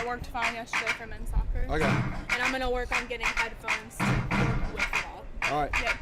worked fine yesterday for men's soccer. Okay. And I'm going to work on getting headphones to work with it all. All right. Yep.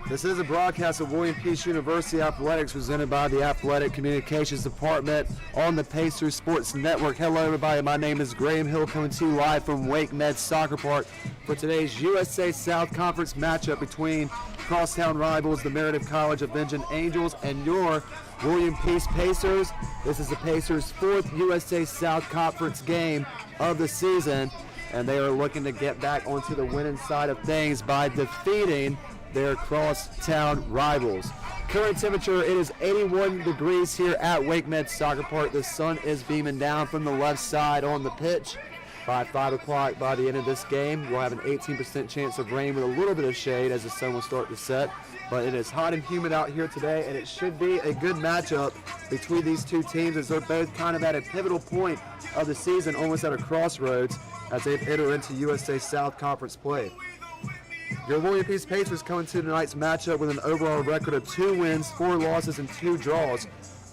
This is a broadcast of William Peace University Athletics presented by the Athletic Communications Department on the Pacers Sports Network. Hello, everybody. My name is Graham Hill, coming to you live from Wake Med Soccer Park for today's USA South Conference matchup between crosstown rivals, the Meredith College of Vengeance Angels, and your William Peace Pacers. This is the Pacers' fourth USA South Conference game of the season, and they are looking to get back onto the winning side of things by defeating their crosstown rivals. Current temperature, it is 81 degrees here at Wake Med Soccer Park. The sun is beaming down from the left side on the pitch. By 5 o'clock, by the end of this game, we'll have an 18% chance of rain with a little bit of shade as the sun will start to set. But it is hot and humid out here today, and it should be a good matchup between these two teams as they're both kind of at a pivotal point of the season, almost at a crossroads as they enter into USA South Conference play. Your William Peace Pacers come into tonight's matchup with an overall record of 2 wins, 4 losses, and 2 draws.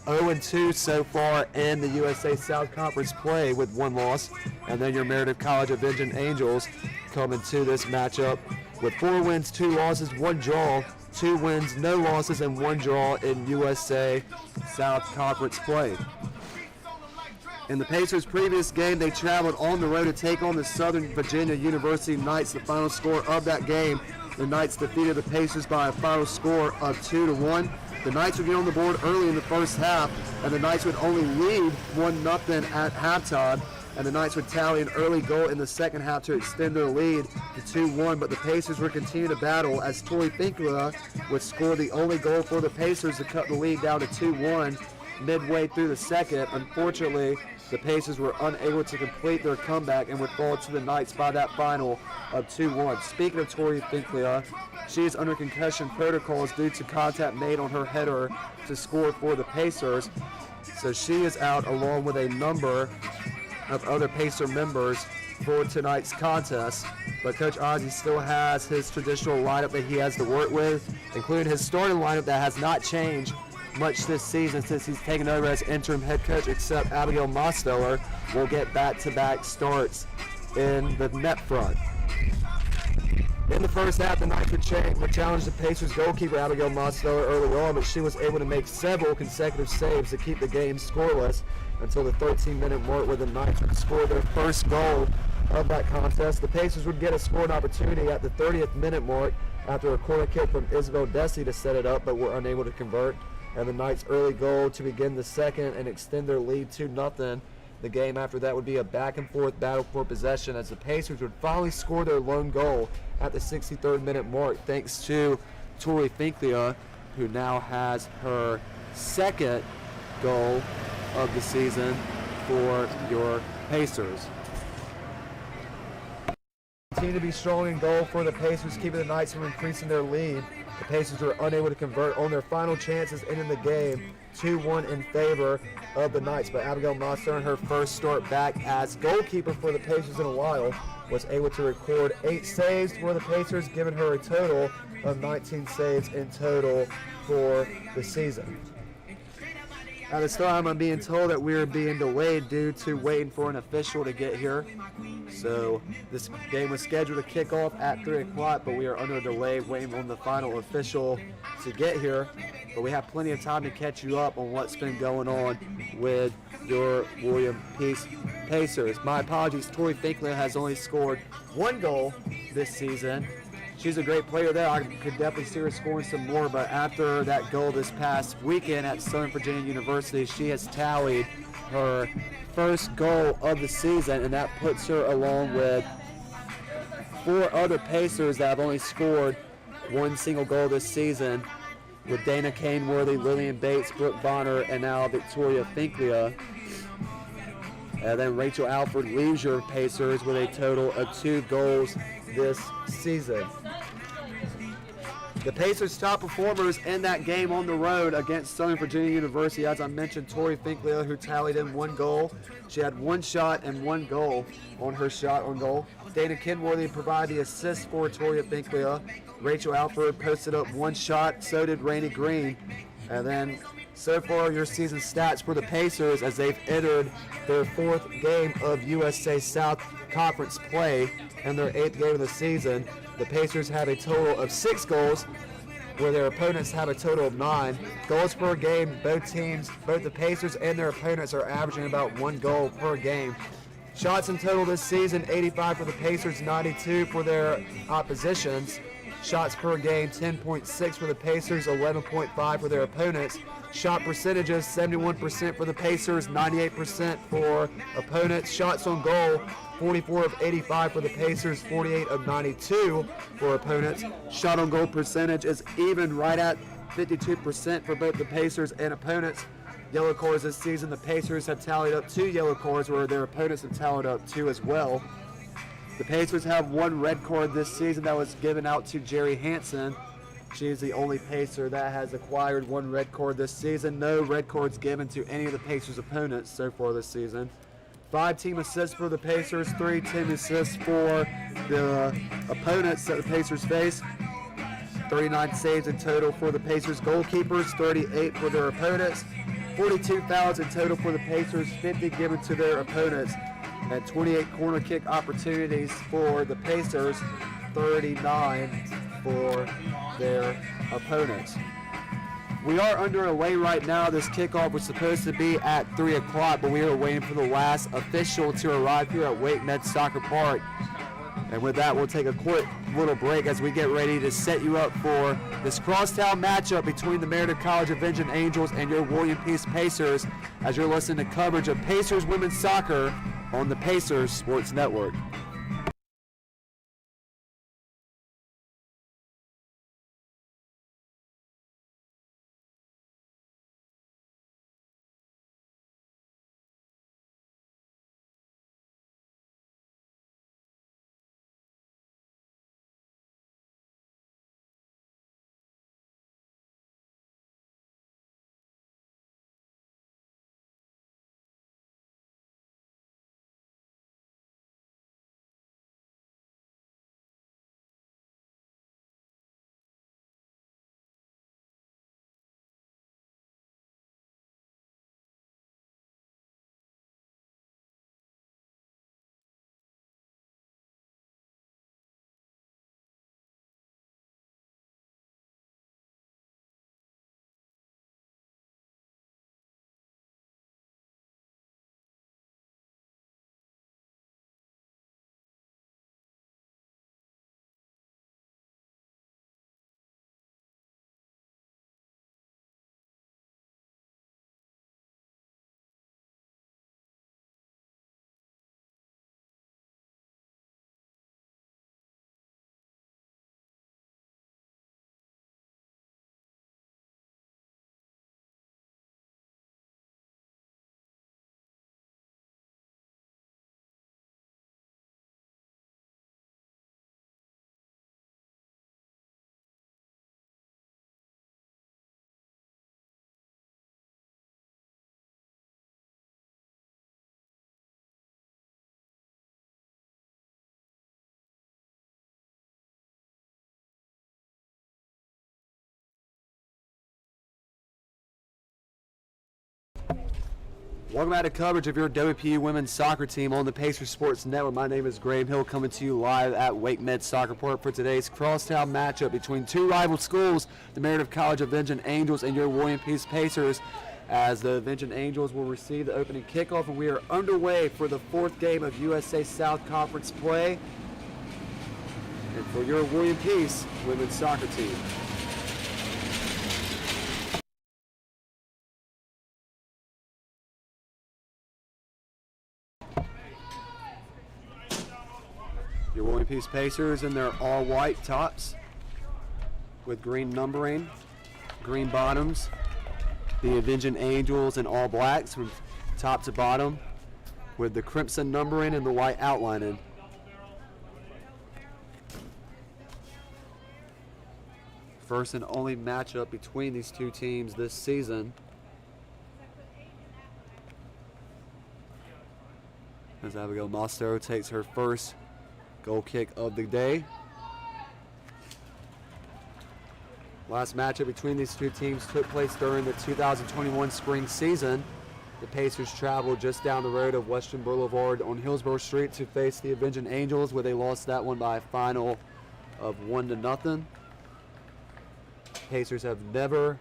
0-2 so far in the USA South Conference play with 1 loss. And then your Meredith College of Vengeance Angels come into this matchup with 4 wins, 2 losses, 1 draw, 2 wins, no losses, and 1 draw in USA South Conference play. In the Pacers' previous game, they traveled on the road to take on the Southern Virginia University Knights. The final score of that game, the Knights defeated the Pacers by a final score of 2-1. The Knights would get on the board early in the first half, and the Knights would only lead 1-0 at halftime, and the Knights would tally an early goal in the second half to extend their lead to 2-1, but the Pacers would continue to battle as Tori Finkler would score the only goal for the Pacers to cut the lead down to 2-1 midway through the second. Unfortunately, the Pacers were unable to complete their comeback and would fall to the Knights by that final of 2-1. Speaking of Tori Finkler, she is under concussion protocols due to contact made on her header to score for the Pacers. So she is out along with a number of other Pacer members for tonight's contest. But Coach Ozzie still has his traditional lineup that he has to work with, including his starting lineup that has not changed much this season since he's taken over as interim head coach, except Abigail Mosteller will get back-to-back starts in the net front. In the first half, the Knights would challenge the Pacers goalkeeper Abigail Mosteller early on, but she was able to make several consecutive saves to keep the game scoreless until the 13-minute mark where the Knights would score their first goal of that contest. The Pacers would get a scoring opportunity at the 30th minute mark after a corner kick from Isabel Desi to set it up, but were unable to convert. And the Knights' early goal to begin the second and extend their lead 2-0. The game after that would be a back-and-forth battle for possession as the Pacers would finally score their lone goal at the 63rd minute mark thanks to Tori Finkler, who now has her second goal of the season for your Pacers. Continue to be strong in goal for the Pacers, keeping the Knights from increasing their lead. The Pacers were unable to convert on their final chances ending the game 2-1 in favor of the Knights. But Abigail Mosteller, in her first start back as goalkeeper for the Pacers in a while, was able to record 8 saves for the Pacers, giving her a total of 19 saves in total for the season. At this time, I'm being told that we're being delayed due to waiting for an official to get here. So this game was scheduled to kick off at 3 o'clock, but we are under a delay waiting on the final official to get here. But we have plenty of time to catch you up on what's been going on with your William Peace Pacers. My apologies, Tori Finkler has only scored 1 goal this season. She's a great player there. I could definitely see her scoring some more, but after that goal this past weekend at Southern Virginia University, she has tallied her first goal of the season, and that puts her along with 4 other Pacers that have only scored 1 single goal this season, with Dana Caneworthy, Lillian Bates, Brooke Bonner, and now Victoria Finkler. And then Rachel Alford leaves your Pacers with a total of 2 goals this season. The Pacers' top performers in that game on the road against Southern Virginia University, as I mentioned, Tori Finkler, who tallied in 1 goal. She had 1 shot and 1 goal on her shot on goal. Dana Kenworthy provided the assist for Tori Finkler. Rachel Alford posted up 1 shot, so did Rainey Green. And then so far your season stats for the Pacers as they've entered their 4th game of USA South Conference play and their 8th game of the season. The Pacers have a total of 6 goals, where their opponents have a total of 9. Goals per game, both teams, both the Pacers and their opponents are averaging about 1 goal per game. Shots in total this season, 85 for the Pacers, 92 for their oppositions. Shots per game, 10.6 for the Pacers, 11.5 for their opponents. Shot percentages, 71% for the Pacers, 98% for opponents. Shots on goal, 44 of 85 for the Pacers, 48 of 92 for opponents. Shot on goal percentage is even, right at 52% for both the Pacers and opponents. Yellow cards this season, the Pacers have tallied up 2 yellow cards, where their opponents have tallied up 2 as well. The Pacers have 1 red card this season that was given out to Jerry Hansen. She is the only Pacer that has acquired 1 red card this season. No red cards given to any of the Pacers' opponents so far this season. 5 team assists for the Pacers, 3 team assists for the opponents that the Pacers face. 39 saves in total for the Pacers goalkeepers, 38 for their opponents. 42 fouls in total for the Pacers, 50 given to their opponents. And 28 corner kick opportunities for the Pacers, 39 for their opponents. We are underway right now. This kickoff was supposed to be at 3 o'clock, but we are waiting for the last official to arrive here at Wake Med Soccer Park. And with that, we'll take a quick little break as we get ready to set you up for this crosstown matchup between the Meredith College of Vision Angels and your William Peace Pacers, as you're listening to coverage of Pacers women's soccer on the Pacers Sports Network. Welcome back to coverage of your WPU women's soccer team on the Pacers Sports Network. My name is Graham Hill, coming to you live at Wake Med Soccer Park for today's crosstown matchup between 2 rival schools, the Meredith College of Vision Angels and your William Peace Pacers, as the Vision Angels will receive the opening kickoff, and we are underway for the 4th game of USA South Conference play, and for your William Peace women's soccer team. Your William Peace Pacers in their all-white tops with green numbering, green bottoms. The Vision Angels in all blacks from top to bottom with the crimson numbering and the white outlining. First and only matchup between these 2 teams this season. As Abigail Mosto takes her first goal kick of the day. Last matchup between these 2 teams took place during the 2021 spring season. The Pacers traveled just down the road of Western Boulevard on Hillsborough Street to face the Vision Angels, where they lost that one by a final of 1-0. Pacers have never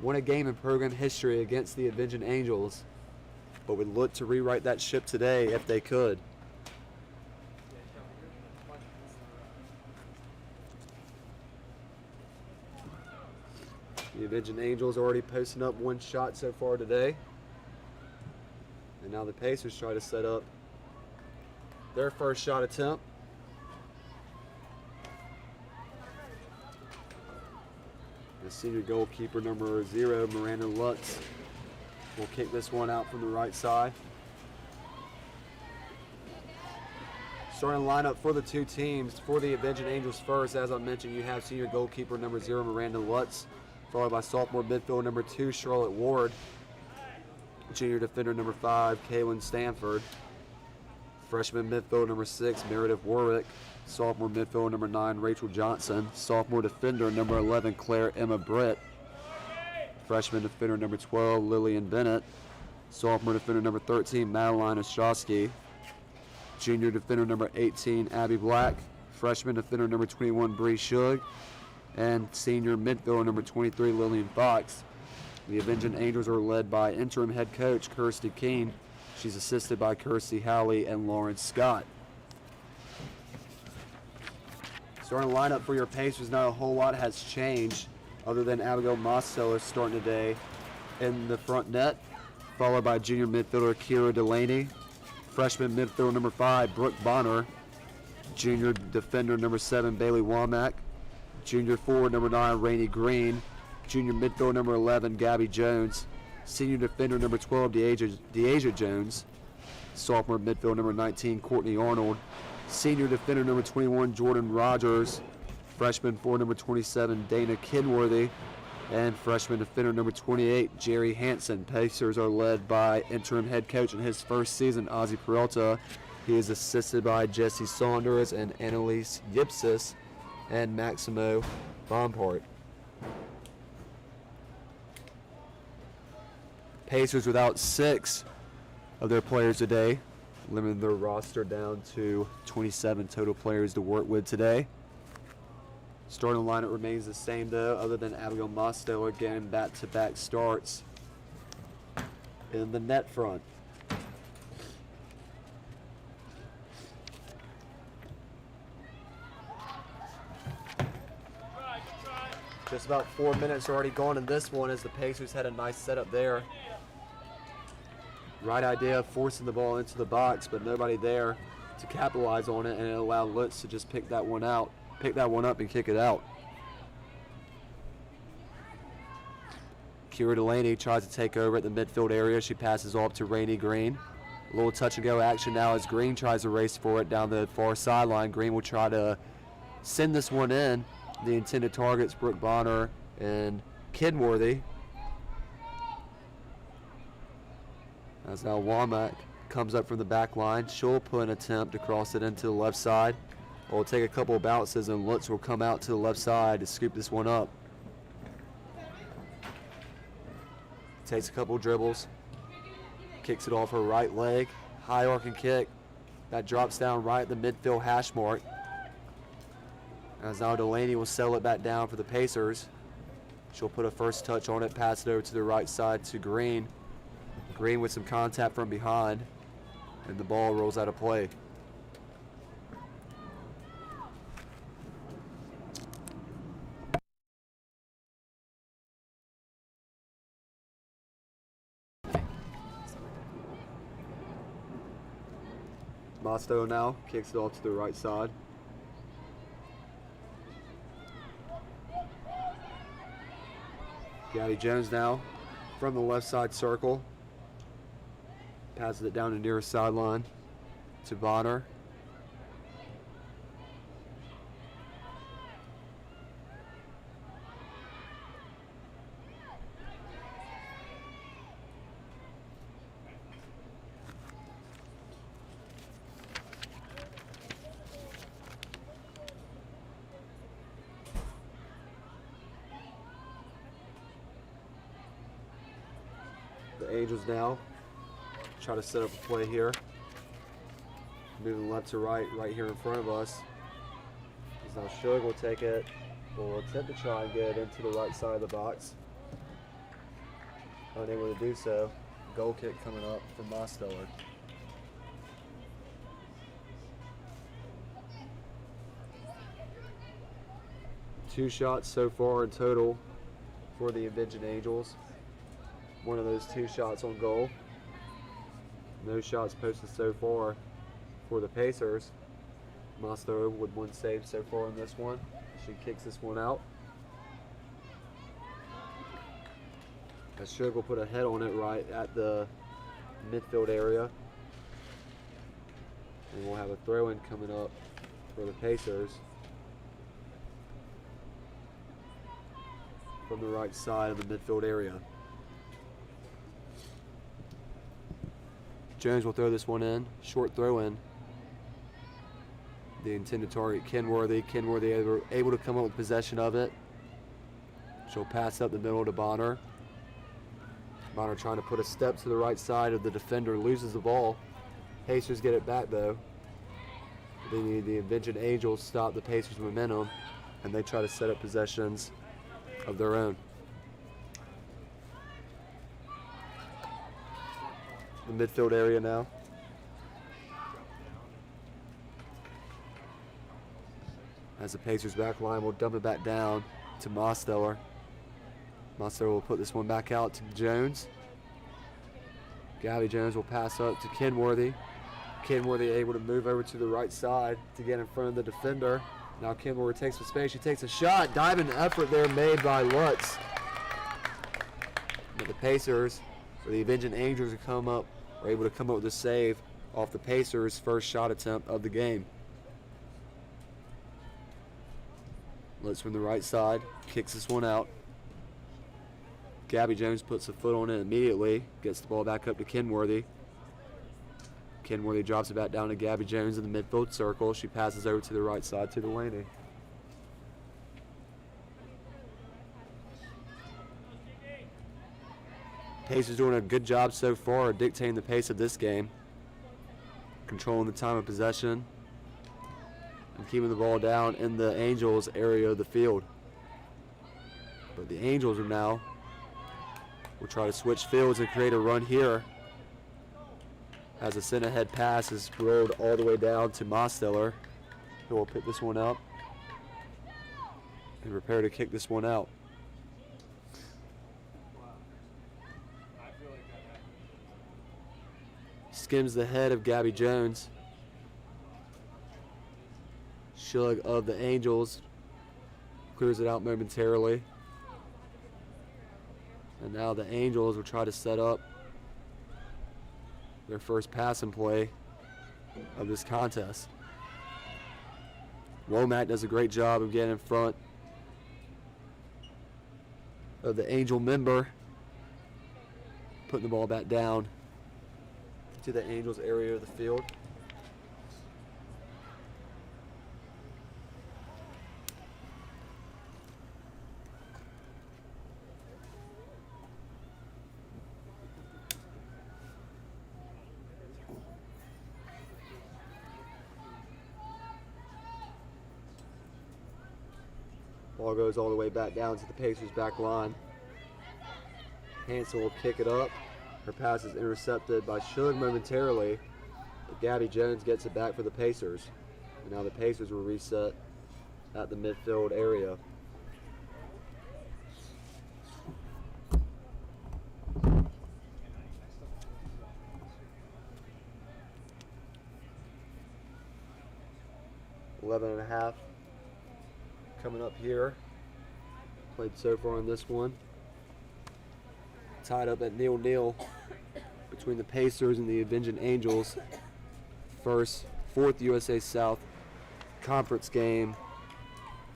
won a game in program history against the Avenging Angels, but would look to rewrite that ship today if they could. The Avenging Angels already posting up one shot so far today. And now the Pacers try to set up their first shot attempt. The senior goalkeeper number 0, Miranda Lutz, will kick this one out from the right side. Starting lineup for the two teams. For the Avenging Angels first, as I mentioned, you have senior goalkeeper number 0, Miranda Lutz, followed by sophomore midfielder number 2, Charlotte Ward, junior defender number 5, Kaylin Stanford, freshman midfielder number 6, Meredith Warwick, sophomore midfielder number 9, Rachel Johnson, sophomore defender number 11, Claire Emma Britt, freshman defender number 12, Lillian Bennett, sophomore defender number 13, Madeline Ostrowski, junior defender number 18, Abby Black, freshman defender number 21, Bree Shug, and senior midfielder number 23, Lillian Fox. The Avenging Angels are led by interim head coach Kirsty Keene. She's assisted by Kirsty Howley and Lauren Scott. Starting lineup for your Pacers, not a whole lot has changed other than Abigail Mosteller starting today in the front net, followed by junior midfielder Kira Delaney, freshman midfielder number 5, Brooke Bonner, junior defender number 7, Bailey Womack, junior forward number 9, Rainey Green, junior midfielder number 11, Gabby Jones, senior defender number 12, Deasia Jones, sophomore midfielder number 19, Courtney Arnold, senior defender number 21, Jordan Rogers, freshman forward number 27, Dana Kenworthy, and freshman defender number 28, Jerry Hansen. Pacers are led by interim head coach in his first season, Ozzie Peralta. He is assisted by Jesse Saunders and Annalise Yipsis and Maximo Bompart. Pacers without 6 of their players today, limiting their roster down to 27 total players to work with today. Starting lineup remains the same though, other than Abigail Mosteller getting back-to-back starts in the net front. Just about 4 minutes already gone in this one as the Pacers had a nice setup there. Right idea of forcing the ball into the box, but nobody there to capitalize on it, and it allowed Lutz to just pick that one up and kick it out. Kira Delaney tries to take over at the midfield area. She passes off to Rainey Green. A little touch and go action now as Green tries to race for it down the far sideline. Green will try to send this one in. The intended targets, Brooke Bonner and Kenworthy. As now Womack comes up from the back line. She'll put an attempt to cross it into the left side. It'll take a couple of bounces and Lutz will come out to the left side to scoop this one up. Takes a couple dribbles. Kicks it off her right leg. High arcing kick. That drops down right at the midfield hash mark. As now Delaney will settle it back down for the Pacers. She'll put a first touch on it, pass it over to the right side to Green. Green with some contact from behind, and the ball rolls out of play. Mosto now kicks it off to the right side. Gabby Jones now from the left side circle. Passes it down the near sideline to Bonner. The Angels now try to set up a play here. Moving left to right, right here in front of us. As now Shug will take it will attempt to try and get into the right side of the box. Unable to do so. Goal kick coming up from Mosteller. Two shots so far in total for the Avenging Angels. One of those 2 shots on goal. No shots posted so far for the Pacers. Mosteller with 1 save so far in this one. She kicks this one out. As Sugar will put a head on it right at the midfield area. And we'll have a throw-in coming up for the Pacers. From the right side of the midfield area. Jones will throw this one in. Short throw-in. The intended target, Kenworthy. Kenworthy able to come up with possession of it. She'll pass up the middle to Bonner. Bonner trying to put a step to the right side of the defender, loses the ball. Pacers get it back though. The Avenging Angels stop the Pacers' momentum, and they try to set up possessions of their own. The midfield area now. As the Pacers back line will dump it back down to Mosteller. Mosteller will put this one back out to Jones. Gabby Jones will pass up to Kenworthy. Kenworthy able to move over to the right side to get in front of the defender. Now Kenworthy takes some space. She takes a shot. Diving effort there made by Lutz. But the Pacers, or the Avenging Angels, are able to come up with a save off the Pacers' first shot attempt of the game. Lutz from the right side kicks this one out. Gabby Jones puts a foot on it immediately, gets the ball back up to Kenworthy. Kenworthy drops it back down to Gabby Jones in the midfield circle. She passes over to the right side to Delaney. Pacers doing a good job so far of dictating the pace of this game, controlling the time of possession, and keeping the ball down in the Angels area of the field. But the Angels will try to switch fields and create a run here as a center head pass is rolled all the way down to Mosteller, who will pick this one up and prepare to kick this one out. Skims the head of Gabby Jones. Shug of the Angels clears it out momentarily. And now the Angels will try to set up their first passing play of this contest. Womack does a great job of getting in front of the Angel member, putting the ball back down to the Angels area of the field. Ball goes all the way back down to the Pacers' back line. Hanson will kick it up. Her pass is intercepted by Shug momentarily, but Gabby Jones gets it back for the Pacers. And now the Pacers will reset at the midfield area. .11.5 coming up here. Played so far in this one. Tied up at 0-0 between the Pacers and the Avenging Angels. Fourth USA South Conference game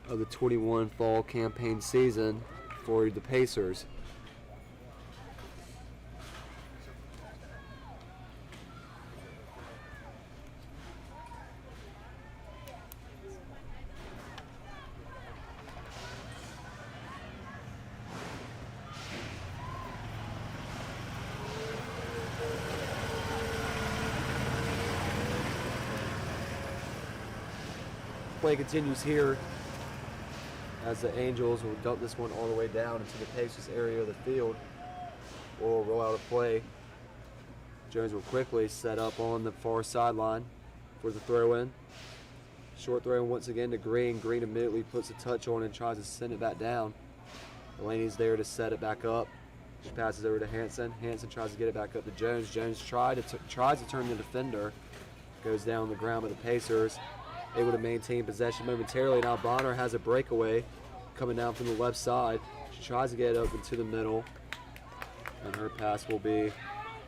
of the 21 fall campaign season for the Pacers. Play continues here as the Angels will dump this one all the way down into the Pacers area of the field. Will roll out a play. Jones will quickly set up on the far sideline for the throw-in. Short throw once again to Green. Green immediately puts a touch on and tries to send it back down. Delaney's there to set it back up. She passes over to Hanson. Hanson tries to get it back up to Jones. Jones tries to turn the defender. Goes down on the ground with the Pacers. Able to maintain possession momentarily. Now Bonner has a breakaway coming down from the left side. She tries to get it up into the middle. And her pass will be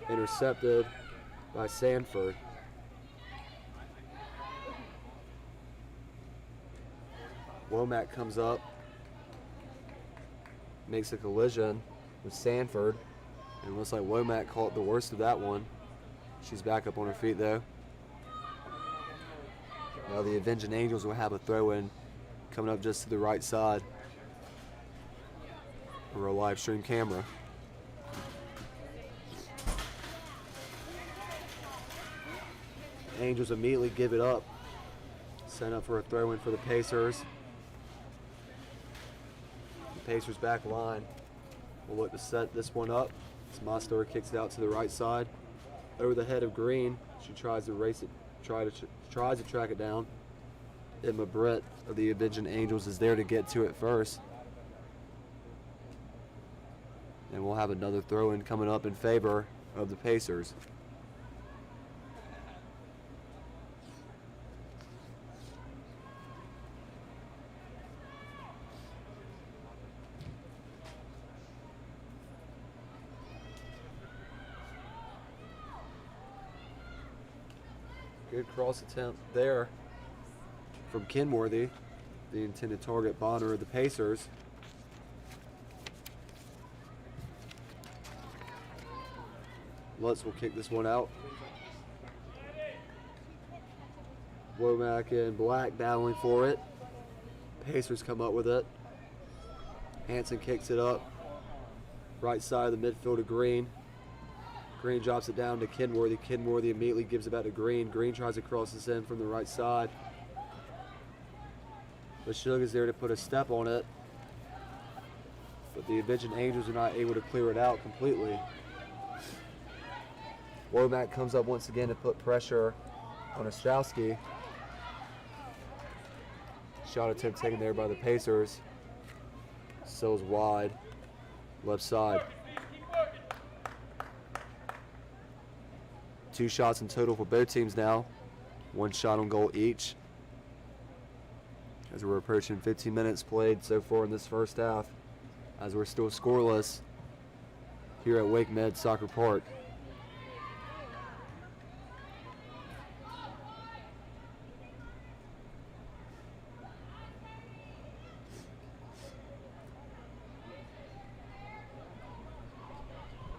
intercepted by Sanford. Womack comes up, makes a collision with Sanford, and it looks like Womack caught the worst of that one. She's back up on her feet though. Now the Avenging Angels will have a throw-in coming up just to the right side for a live stream camera. Angels immediately give it up. Sent up for a throw-in for the Pacers. The Pacers back line will look to set this one up. As Mostor kicks it out to the right side. Over the head of Green. She tries to race it, tries to track it down. Emma Brett of the Avenging Angels is there to get to it first. And we'll have another throw-in coming up in favor of the Pacers. Good cross attempt there from Kenworthy, the intended target Bonner of the Pacers. Lutz will kick this one out. Womack and Black battling for it. Pacers come up with it. Hanson kicks it up. Right side of the midfield to Green. Green drops it down to Kenworthy. Kenworthy immediately gives it back to Green. Green tries to cross this in from the right side. But Shug is there to put a step on it. But the Avenging Angels are not able to clear it out completely. Womack comes up once again to put pressure on Ostrowski. Shot attempt taken there by the Pacers. Sills wide. Left side. 2 shots in total for both teams now. 1 shot on goal each. As we're approaching 15 minutes played so far in this first half. As we're still scoreless here at Wake Med Soccer Park.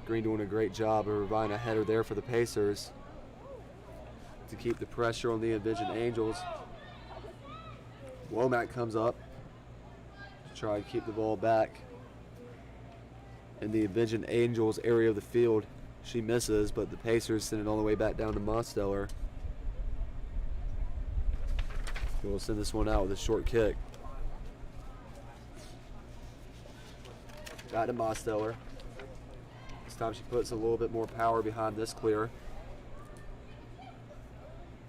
Green doing a great job of providing a header there for the Pacers to keep the pressure on the Avenging Angels. Womack comes up to try and keep the ball back in the Avenging Angels area of the field. She misses, but the Pacers send it all the way back down to Mosteller. We'll send this one out with a short kick. Back to Mosteller. This time she puts a little bit more power behind this clear.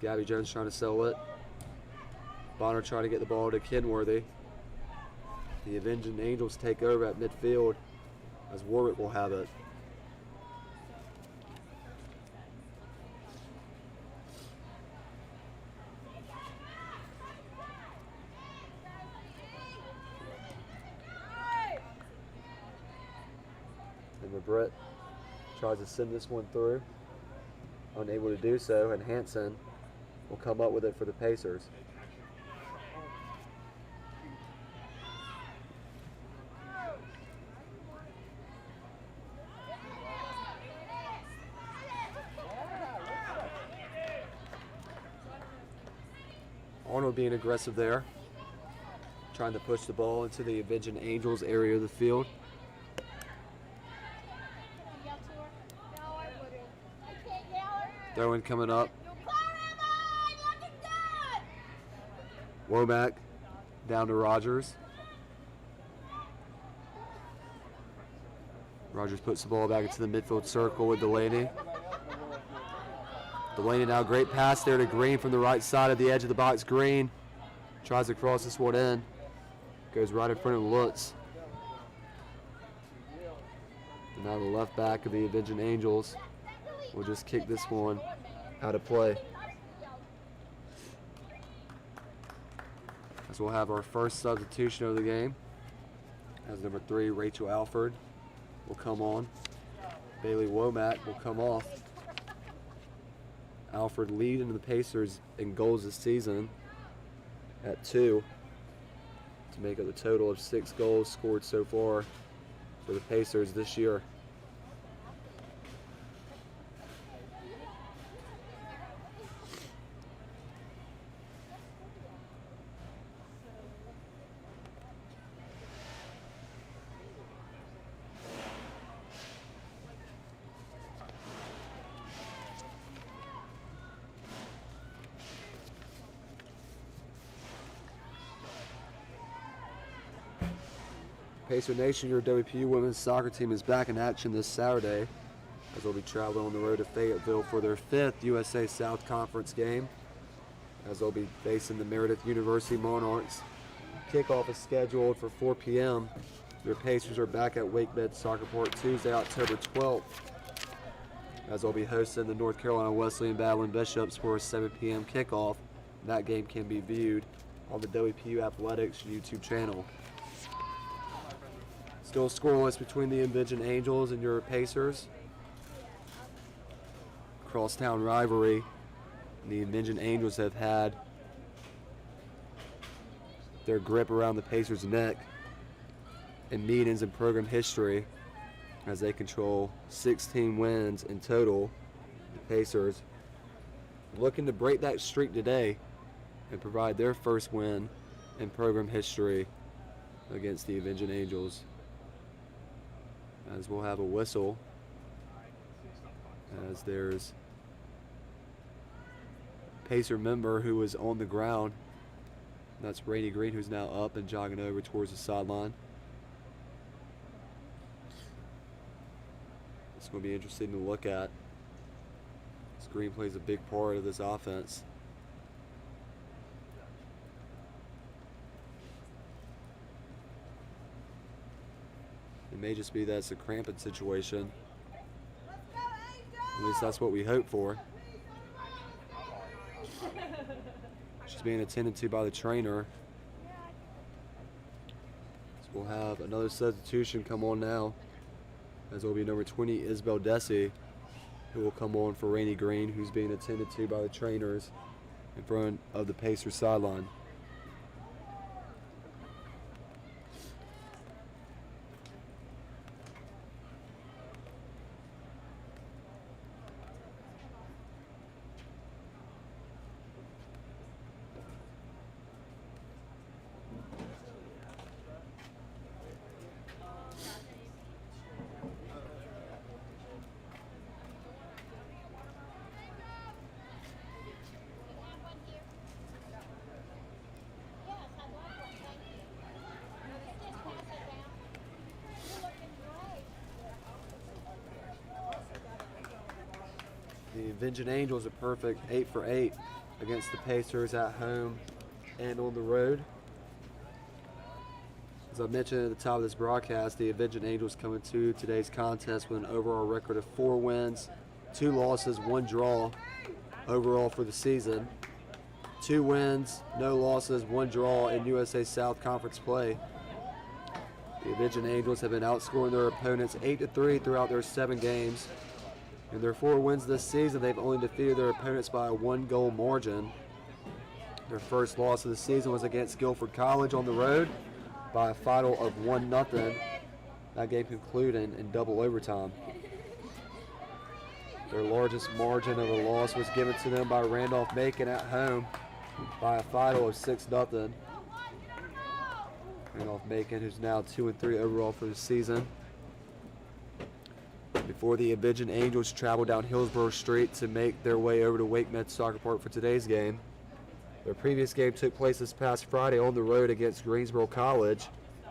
Gabby Jones trying to settle it. Bonner trying to get the ball to Kenworthy. The Avenging Angels take over at midfield as Warwick will have it. And Brett tries to send this one through. Unable to do so, and Hanson will come up with it for the Pacers. Arnold being aggressive there, trying to push the ball into the Avenging Angels area of the field. Throw-in coming up. Womack down to Rogers. Rogers puts the ball back into the midfield circle with Delaney. Delaney now, great pass there to Green from the right side of the edge of the box. Green tries to cross this one in. Goes right in front of Lutz. And now the left back of the Avenging Angels will just kick this one out of play. As we'll have our first substitution of the game. As number 3, Rachel Alford will come on. Bailey Womack will come off. Alford leading the Pacers in goals this season at 2 to make up the total of 6 goals scored so far for the Pacers this year. Pacer Nation, your WPU women's soccer team is back in action this Saturday as they'll be traveling on the road to Fayetteville for their 5th USA South Conference game as they'll be facing the Meredith University Monarchs. Kickoff is scheduled for 4 p.m. Your Pacers are back at Wake Med Soccer Park Tuesday, October 12th as they'll be hosting the North Carolina Wesleyan Battling Bishops for a 7 p.m. kickoff. That game can be viewed on the WPU Athletics YouTube channel. Still scoreless between the Avenging Angels and your Pacers. Crosstown rivalry. The Avenging Angels have had their grip around the Pacers' neck in meetings and program history as they control 16 wins in total. The Pacers looking to break that streak today and provide their first win in program history against the Avenging Angels. As we'll have a whistle as there's Pacer member who was on the ground. That's Rainey Green, who's now up and jogging over towards the sideline. It's going to be interesting to look at. This Green plays a big part of this offense. It may just be that it's a cramping situation. At least that's what we hope for. She's being attended to by the trainer. So we'll have another substitution come on now, as it will be number 20, Isabel Desi, who will come on for Rainey Green, who's being attended to by the trainers in front of the Pacers sideline. The Avenging Angels are perfect 8 for 8 against the Pacers at home and on the road. As I mentioned at the top of this broadcast, the Avenging Angels come into today's contest with an overall record of 4 wins, 2 losses, 1 draw overall for the season. 2 wins, no losses, 1 draw in USA South Conference play. The Avenging Angels have been outscoring their opponents 8-3 throughout their 7 games. In their 4 wins this season, they've only defeated their opponents by a 1-goal margin. Their first loss of the season was against Guilford College on the road by a final of 1-0. That game concluding in double overtime. Their largest margin of a loss was given to them by Randolph-Macon at home by a final of 6-0. Randolph-Macon, who's now 2-3 overall for the season. Before the Avenging Angels travel down Hillsborough Street to make their way over to Wake Med Soccer Park for today's game. Their previous game took place this past Friday on the road against Greensboro College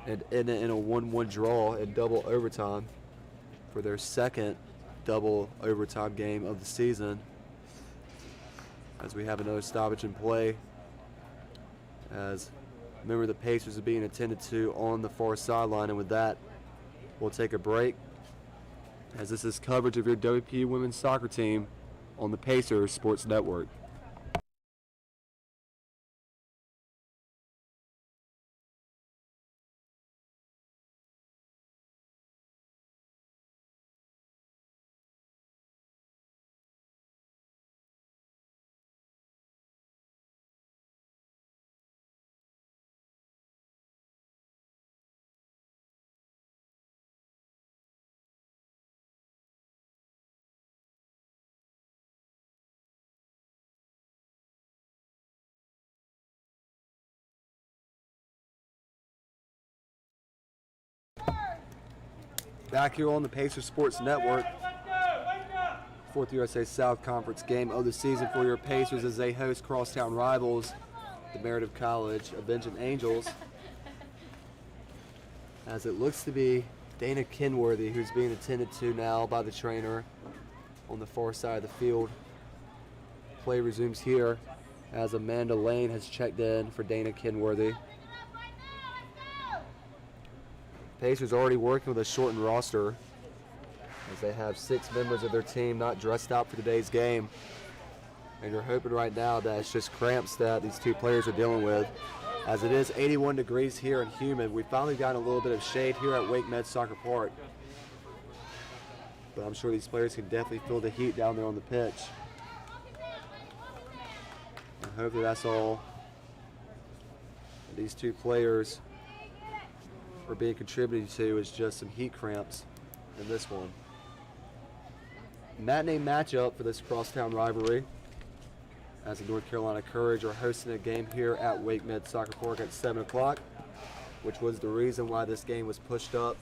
and ended in a 1-1 draw in double overtime. for their second double overtime game of the season, as we have another stoppage in play. As remember, the Pacers are being attended to on the far sideline, and with that, we'll take a break, as this is coverage of your WPU women's soccer team on the Pacers Sports Network. Back here on the Pacers Sports Network, 4th USA South Conference game of the season for your Pacers as they host crosstown rivals, the Meredith College Avenging Angels. As it looks to be Dana Kenworthy who's being attended to now by the trainer on the far side of the field. Play resumes here as Amanda Lane has checked in for Dana Kenworthy. Pacers already working with a shortened roster, as they have 6 members of their team not dressed out for today's game. And you're hoping right now that it's just cramps that these 2 players are dealing with. As it is 81 degrees here and humid, we finally got a little bit of shade here at Wake Med Soccer Park. But I'm sure these players can definitely feel the heat down there on the pitch. And hopefully that's all these 2 players are being contributed to, is just some heat cramps in this one. Matinee matchup for this crosstown rivalry, as the North Carolina Courage are hosting a game here at Wake Med Soccer Park at 7 o'clock, which was the reason why this game was pushed up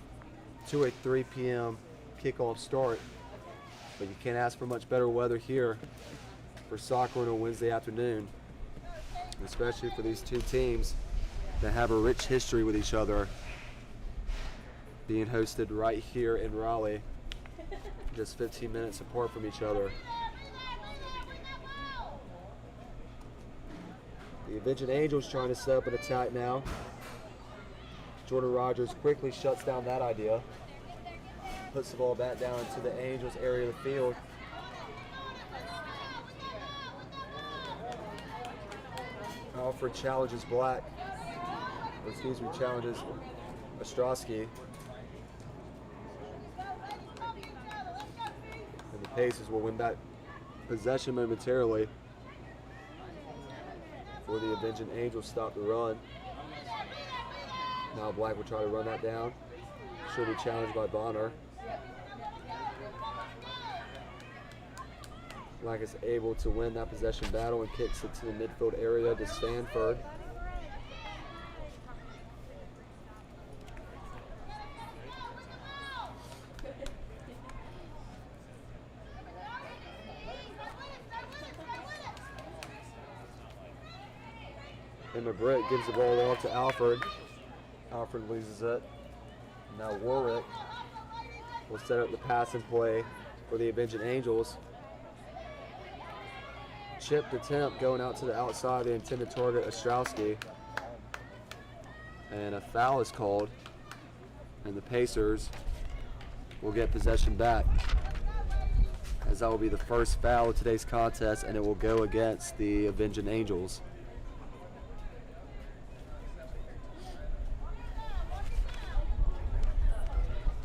to a 3 p.m. kickoff start. But you can't ask for much better weather here for soccer on a Wednesday afternoon, especially for these 2 teams that have a rich history with each other, being hosted right here in Raleigh, just 15 minutes apart from each other. The Avenging Angels trying to set up an attack now. Jordan Rogers quickly shuts down that idea, puts the ball back down into the Angels area of the field. Alfred challenges Black, challenges Ostrowski. And the Pacers will win back possession momentarily before the Avenging Angels stop the run. Now Black will try to run that down. Should be challenged by Bonner. Black is able to win that possession battle and kicks it to the midfield area to Stanford. And Britt gives the ball off to Alfred. Alfred loses it. Now Warwick will set up the passing play for the Avenging Angels. Chipped attempt going out to the outside, the intended target Ostrowski. And a foul is called, and the Pacers will get possession back, as that will be the first foul of today's contest, and it will go against the Avenging Angels.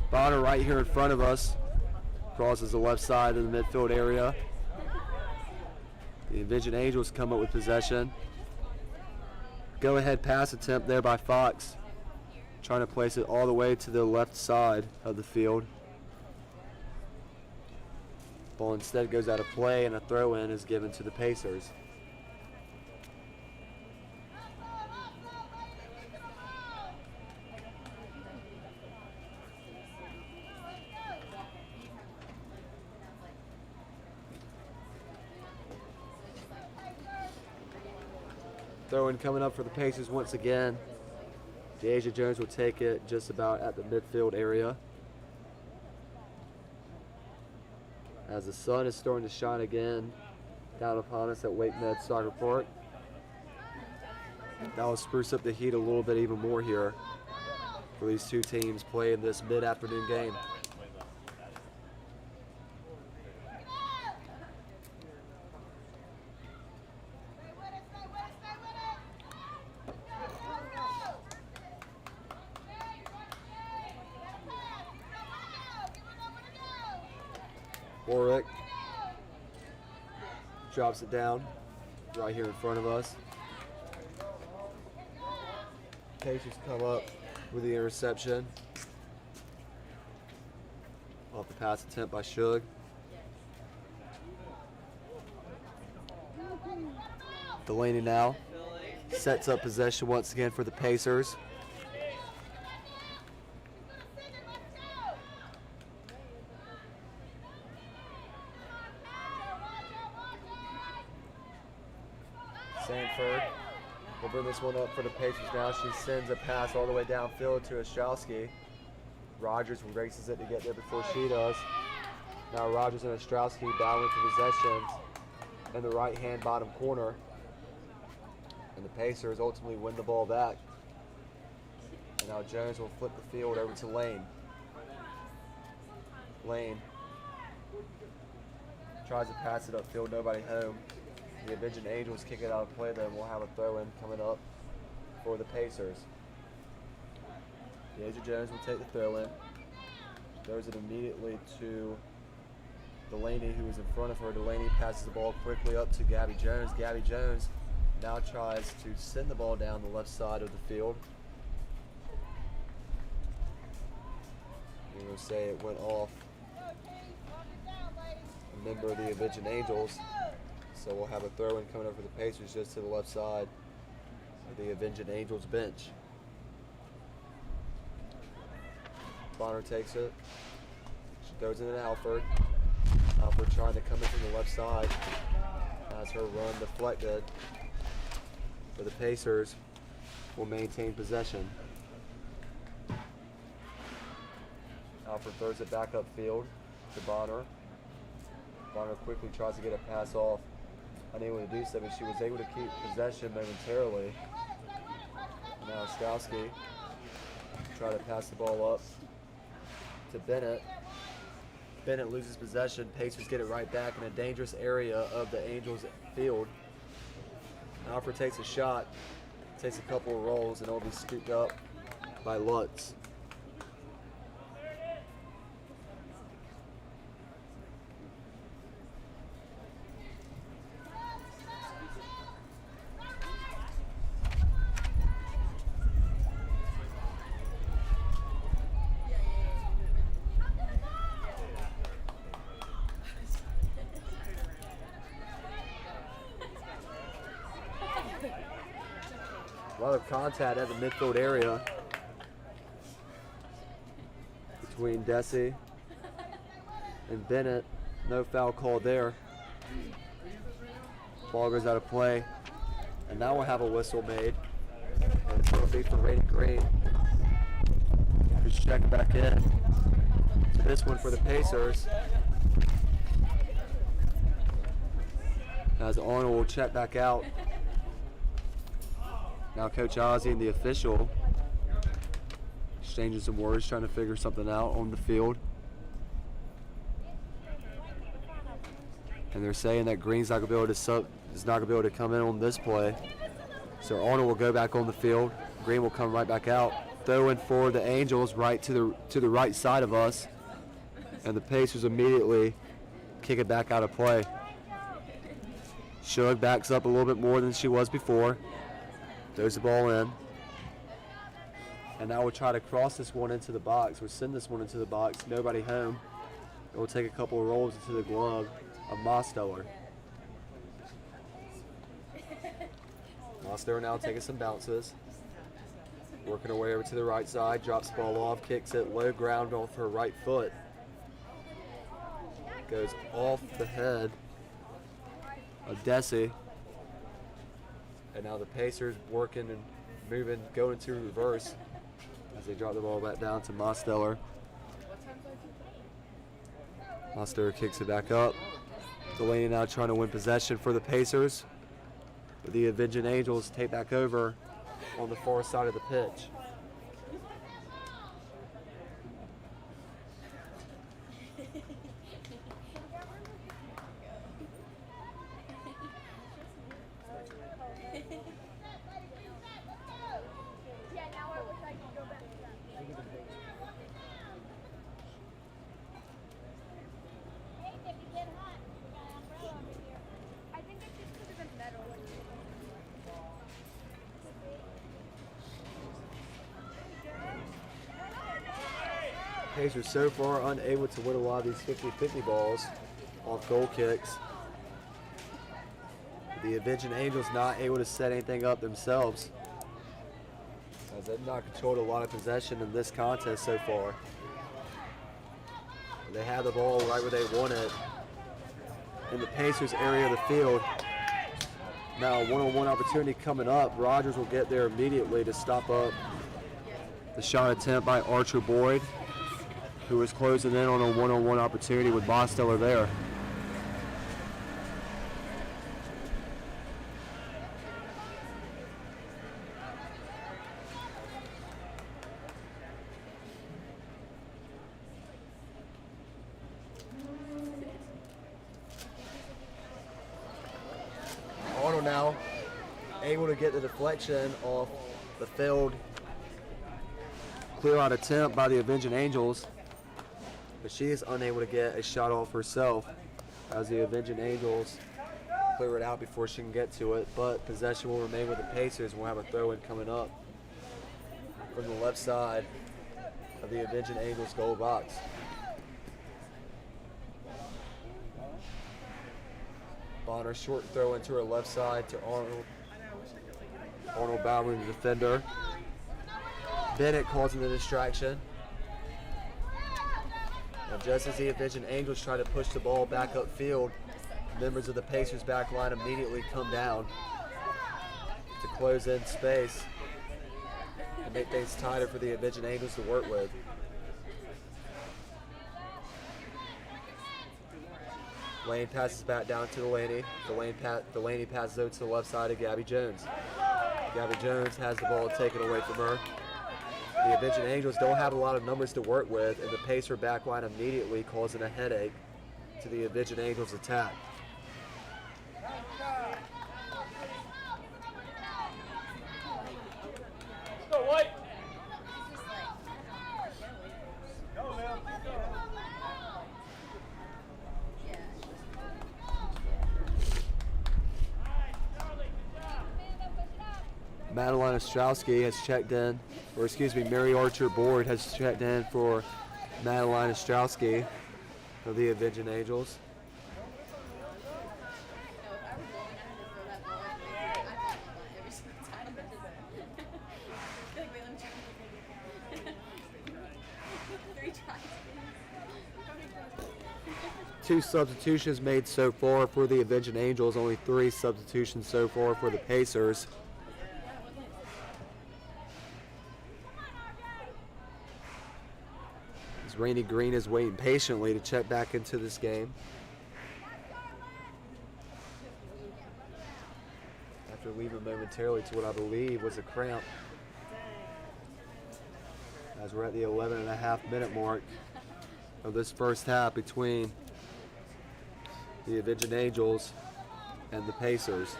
Bonner right here in front of us crosses the left side of the midfield area. The Avenging Angels come up with possession. Go ahead pass attempt there by Fox, trying to place it all the way to the left side of the field. Ball instead goes out of play, and a throw in is given to the Pacers. Throw-in coming up for the Pacers once again. Deja Jones will take it just about at the midfield area. as the sun is starting to shine again down upon us at Wake Med Soccer Park. That will spruce up the heat a little bit even more here for these two teams playing this mid-afternoon game. Warwick drops it down right here in front of us. Pacers come up with the interception. Off the pass attempt by Shug. Delaney now sets up possession once again for the Pacers. Sanford will bring this one up for the Pacers now. She sends a pass all the way downfield to Ostrowski. Rogers races it to get there before she does. Now Rogers and Ostrowski battling for possession in the right-hand bottom corner. And the Pacers ultimately win the ball back. And now Jones will flip the field over to Lane. Lane tries to pass it upfield, nobody home. The Avenging Angels kick it out of play, then we'll have a throw-in coming up for the Pacers. Deja Jones will take the throw-in. Throws it immediately to Delaney, who is in front of her. Delaney passes the ball quickly up to Gabby Jones. Gabby Jones now tries to send the ball down the left side of the field. We're going to say it went off a member of the Avenging Angels. So we'll have a throw-in coming up for the Pacers just to the left side of the Avenging Angels bench. Bonner takes it. She throws it in Alford. Alford trying to come in from the left side. Has her run deflected. But the Pacers will maintain possession. Alford throws it back upfield to Bonner. Bonner quickly tries to get a pass off. Unable to do so, but she was able to keep possession momentarily. Now Ostrowski try to pass the ball up to Bennett. Bennett loses possession. Pacers get it right back in a dangerous area of the Angels field. Alfred takes a shot, takes a couple of rolls, and it will be scooped up by Lutz. A lot of contact at the midfield area between Desi and Bennett. No foul called there. Ball goes out of play. And now we'll have a whistle made. And it's going to be for Rainy Green, who's checking back in. So this one for the Pacers. As Arnold will check back out. Now Coach Ozzie and the official exchanging some words, trying to figure something out on the field. And they're saying that Green's not going to be able to come in on this play. So Arnold will go back on the field. Green will come right back out. Throw in for the Angels right to the right side of us. And the Pacers immediately kick it back out of play. Shug backs up a little bit more than she was before. Throws the ball in. And now we'll try to cross this one into the box. We'll send this one into the box. Nobody home. And we'll take a couple of rolls into the glove of Mosteller. Mosteller now taking some bounces. Working her way over to the right side. Drops the ball off. Kicks it low ground off her right foot. Goes off the head of Desi. And now the Pacers working and moving, going to reverse as they drop the ball back down to Mosteller. Foster kicks it back up. Delaney now trying to win possession for the Pacers. But the Avenging Angels take back over on the far side of the pitch. Pacers so far unable to win a lot of these 50-50 balls off goal kicks. The Avenging Angels not able to set anything up themselves, as they've not controlled a lot of possession in this contest so far. They have the ball right where they want it in the Pacers area of the field. Now a one-on-one opportunity coming up. Rogers will get there immediately to stop up the shot attempt by Archer Boyd, who was closing in on a one-on-one opportunity with Bosteller there. Arnold now able to get the deflection off the failed clear out attempt by the Avenging Angels, but she is unable to get a shot off herself as the Avenging Angels clear it out before she can get to it. But possession will remain with the Pacers. We'll have a throw-in coming up from the left side of the Avenging Angels goal box. Bonner short throw into her left side to Arnold. Arnold battling the defender. Bennett causing the distraction. And just as the Avenging Angels try to push the ball back upfield, members of the Pacers back line immediately come down to close in space and make things tighter for the Avenging Angels to work with. Lane passes back down to Delaney. Delaney passes over to the left side of Gabby Jones. Gabby Jones has the ball taken away from her. The Avenging Angels don't have a lot of numbers to work with, and the Pacer backline immediately causing a headache to the Avenging Angels attack. Madeline Ostrowski has checked in, or excuse me, Mary Archer Board has checked in for Madeline Ostrowski of the Avenging Angels. Two substitutions made so far for the Avenging Angels, only 3 substitutions so far for the Pacers. Rainey Green is waiting patiently to check back into this game after leaving momentarily to what I believe was a cramp, as we're at the 11.5-minute mark of this first half between the Avenging Angels and the Pacers.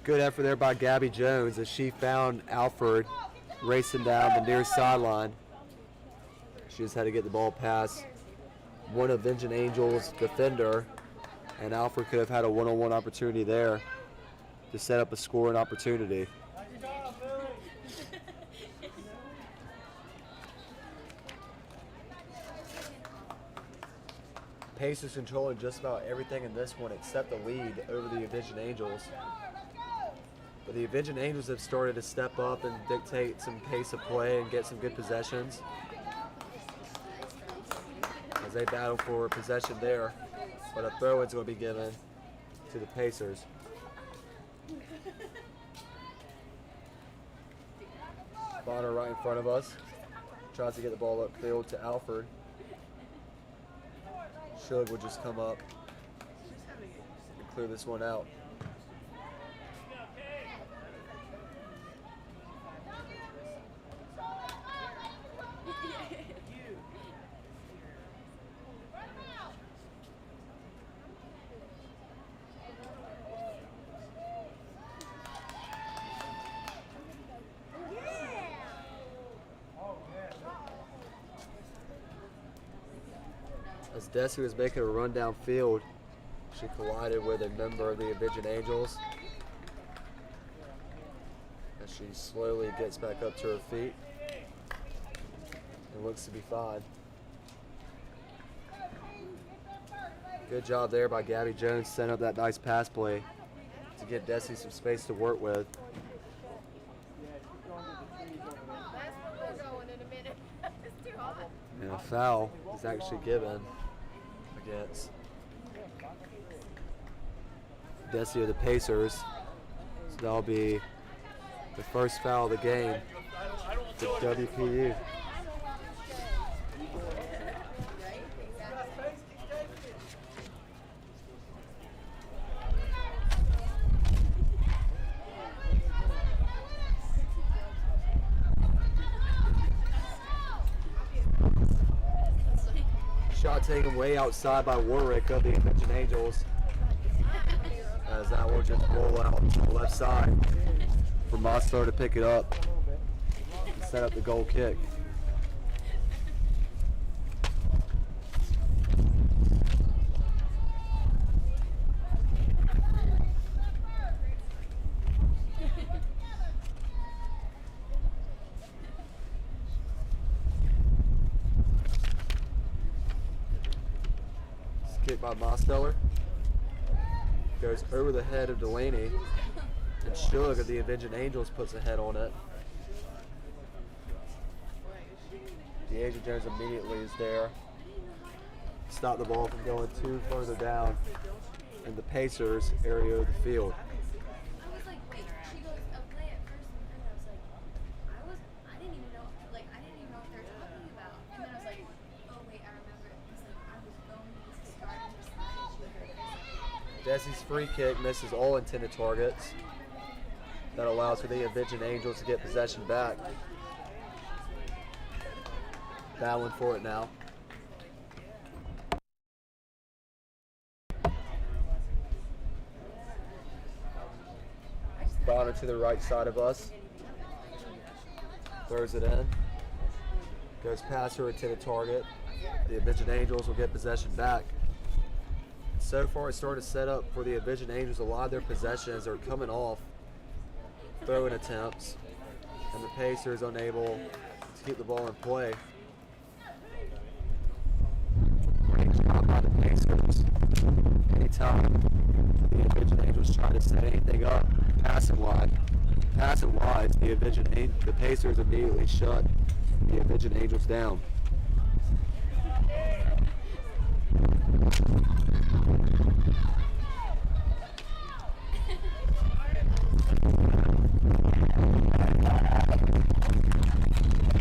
Good effort there by Gabby Jones as she found Alfred racing down the near sideline. She just had to get the ball past one Avenging Angels defender, and Alfred could have had a one-on-one opportunity there to set up a scoring opportunity. Pacers controlling just about everything in this one except the lead over the Avenging Angels. But the Avenging Angels have started to step up and dictate some pace of play and get some good possessions. As they battle for possession there, but a throw-in's going to be given to the Pacers. Bonner right in front of us. Tries to get the ball upfield to Alford. Shug will just come up and clear this one out. As Desi was making a run downfield, she collided with a member of the Avenging Angels. As she slowly gets back up to her feet and looks to be fine. Good job there by Gabby Jones, setting up that nice pass play to get Desi some space to work with. And a foul is actually given against Desi of the Pacers. So that'll be the first foul of the game for WPU. Shot taken way outside by Warwick of the Avenging Angels. As that will just roll out to the left side for Mosler to pick it up and set up the goal kick. Kick by Mosteller. Goes over the head of Delaney. And Shug of the Avenging Angels puts a head on it. DeAsia Jones immediately is there. Stop the ball from going too further down in the Pacers area of the field. I was like, wait, she goes, play at first, and then I was like, I didn't even know what they were talking about. And then I was like, oh wait, I remember it. It's like, I was going to start and just Desi's free kick misses all intended targets. That allows for the Avenging Angels to get possession back. Battling for it now. Bonner to the right side of us. Throws it in. Goes past her intended target. The Avenging Angels will get possession back. So far, it's starting to set up for the Avenging Angels. A lot of their possessions are coming off throwing attempts, and the Pacers unable to keep the ball in play. Great job by the Pacers. Anytime the Avenging Angels try to set anything up, passing wise, the Pacers immediately shut the Avenging Angels down.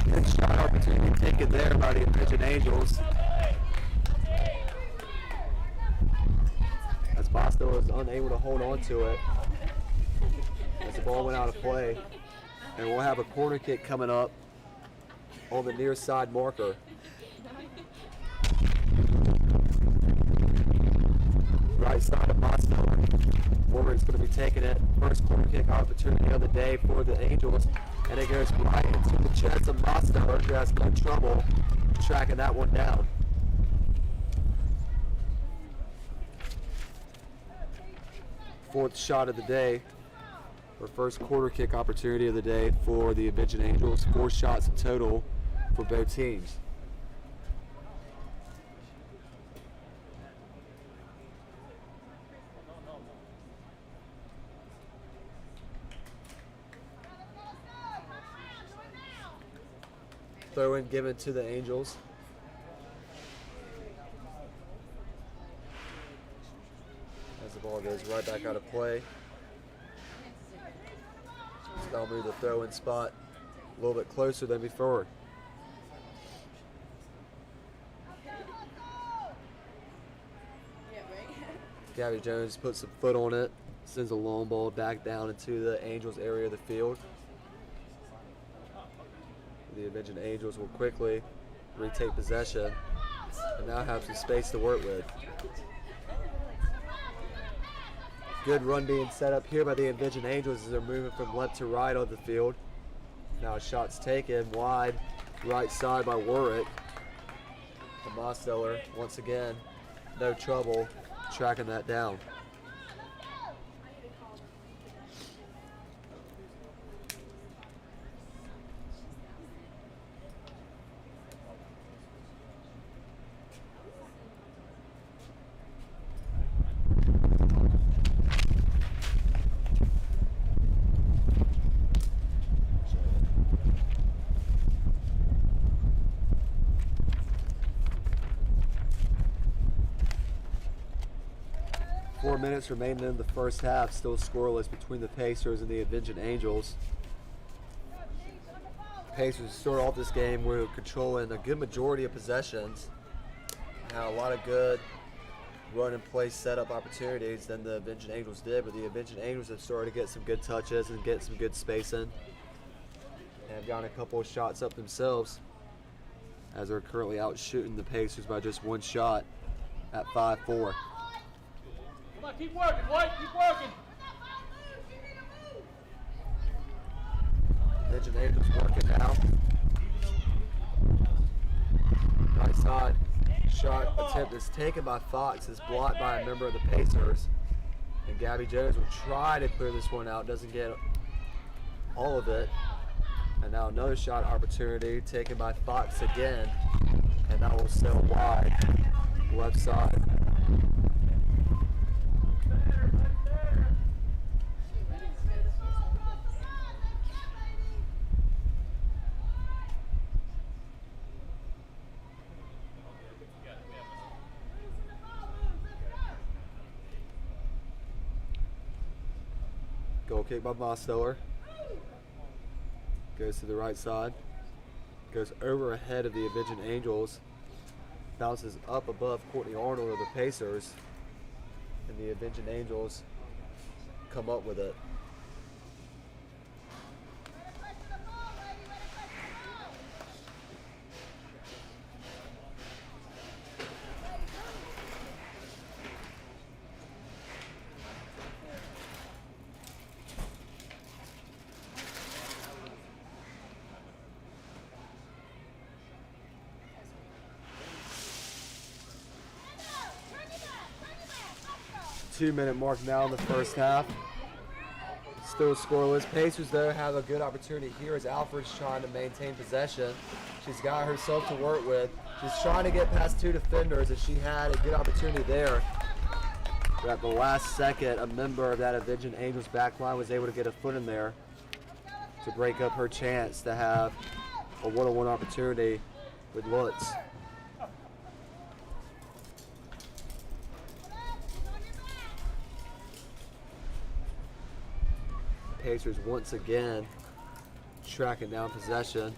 Good shot opportunity taken there by the Avenging Angels. As Boston was unable to hold on to it as the ball went out of play. And we'll have a corner kick coming up on the near side marker. Right side of Mosteller. Warwick's going to be taking it. First corner kick opportunity of the day for the Angels. And it goes right into the chest of Mosteller, who has no trouble tracking that one down. Fourth shot of the day, or first quarter kick opportunity of the day for the Avenging Angels. 4 shots in total for both teams. throw-in given to the Angels. As the ball goes right back out of play. So they'll move the throw-in spot a little bit closer than before. Gabby Jones puts some foot on it, sends a long ball back down into the Angels area of the field. The Avenging Angels will quickly retake possession and now have some space to work with. Good run being set up here by the Avenging Angels as they're moving from left to right on the field. Now shots taken wide, right side by Warwick. The Mosteller, once again, no trouble tracking that down. 4 minutes remaining in the first half, still scoreless between the Pacers and the Avenging Angels. Pacers start off this game with controlling a good majority of possessions. Now a lot of good run and play setup opportunities than the Avenging Angels did, but the Avenging Angels have started to get some good touches and get some good spacing. And have gotten a couple of shots up themselves as they're currently out shooting the Pacers by just one shot at 5-4. Come on, keep working, White, keep working. Avenging Angels working now. Right side shot attempt is taken by Fox, is blocked by a member of the Pacers. And Gabby Jones will try to clear this one out, doesn't get all of it. And now another shot opportunity taken by Fox again. And that will sail wide, left side. Goal kick by Mosteller. Goes to the right side. Goes over ahead of the Avenging Angels. Bounces up above Courtney Arnold of the Pacers. And the Avenging Angels come up with it. Two-minute mark now in the first half. Still scoreless. Pacers, though, have a good opportunity here as Alfred's trying to maintain possession. She's got herself to work with. She's trying to get past two defenders, and she had a good opportunity there. But at the last second, a member of that Avenging Angels back line was able to get a foot in there to break up her chance to have a one-on-one opportunity with Lutz. Pacers once again tracking down possession.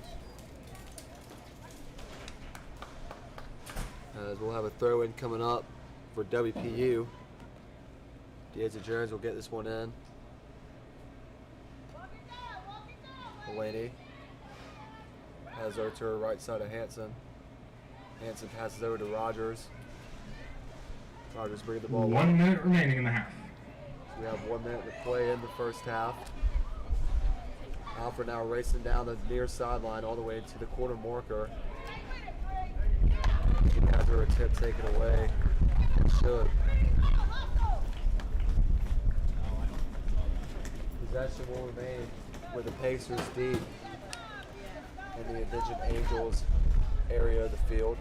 As we'll have a throw-in coming up for WPU. Deaza Jones will get this one in. Delaney has over to her right side of Hanson. Hanson passes over to Rogers. Rogers bringing the ball. 1 minute remaining in the half. We have 1 minute to play in the first half. Alfred now racing down the near sideline all the way to the corner marker. She has her attempt taken away. It should. Possession will remain with the Pacers deep in the Avenging Angels area of the field.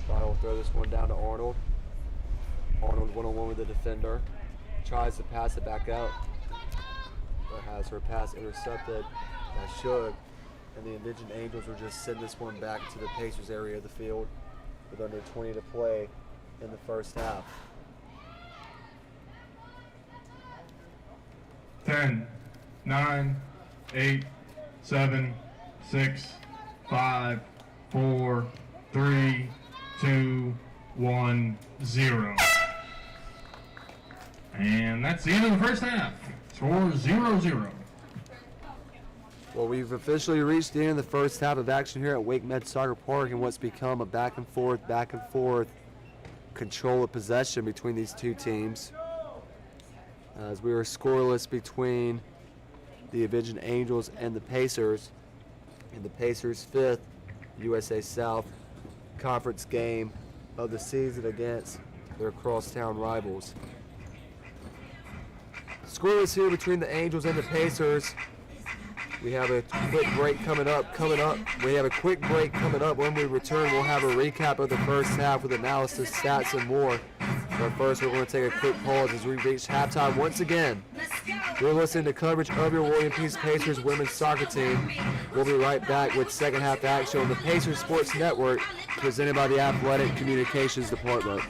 Final will throw this one down to Arnold. Arnold one-on-one with the defender. Tries to pass it back out, but has her pass intercepted. That should and the Indigent Angels will just send this one back to the Pacers area of the field with under 20 to play in the first half. 10, 9, 8, 7, 6, 5, 4, 3, 2, 1, 0. And that's the end of the first half. Score 0-0. Well, we've officially reached the end of the first half of action here at Wake Med Soccer Park in what's become a back and forth control of possession between these two teams. As we were scoreless between the Indigent Angels and the Pacers in the Pacers' 5th USA South Conference game of the season against their crosstown rivals. Scoreless here between the Angels and the Pacers. We have a quick break coming up. We have a quick break coming up. When we return, we'll have a recap of the first half with analysis, stats, and more. But first, we're going to take a quick pause as we reach halftime once again. You're listening to coverage of your William Peace Pacers women's soccer team. We'll be right back with second half action on the Pacers Sports Network, presented by the Athletic Communications Department.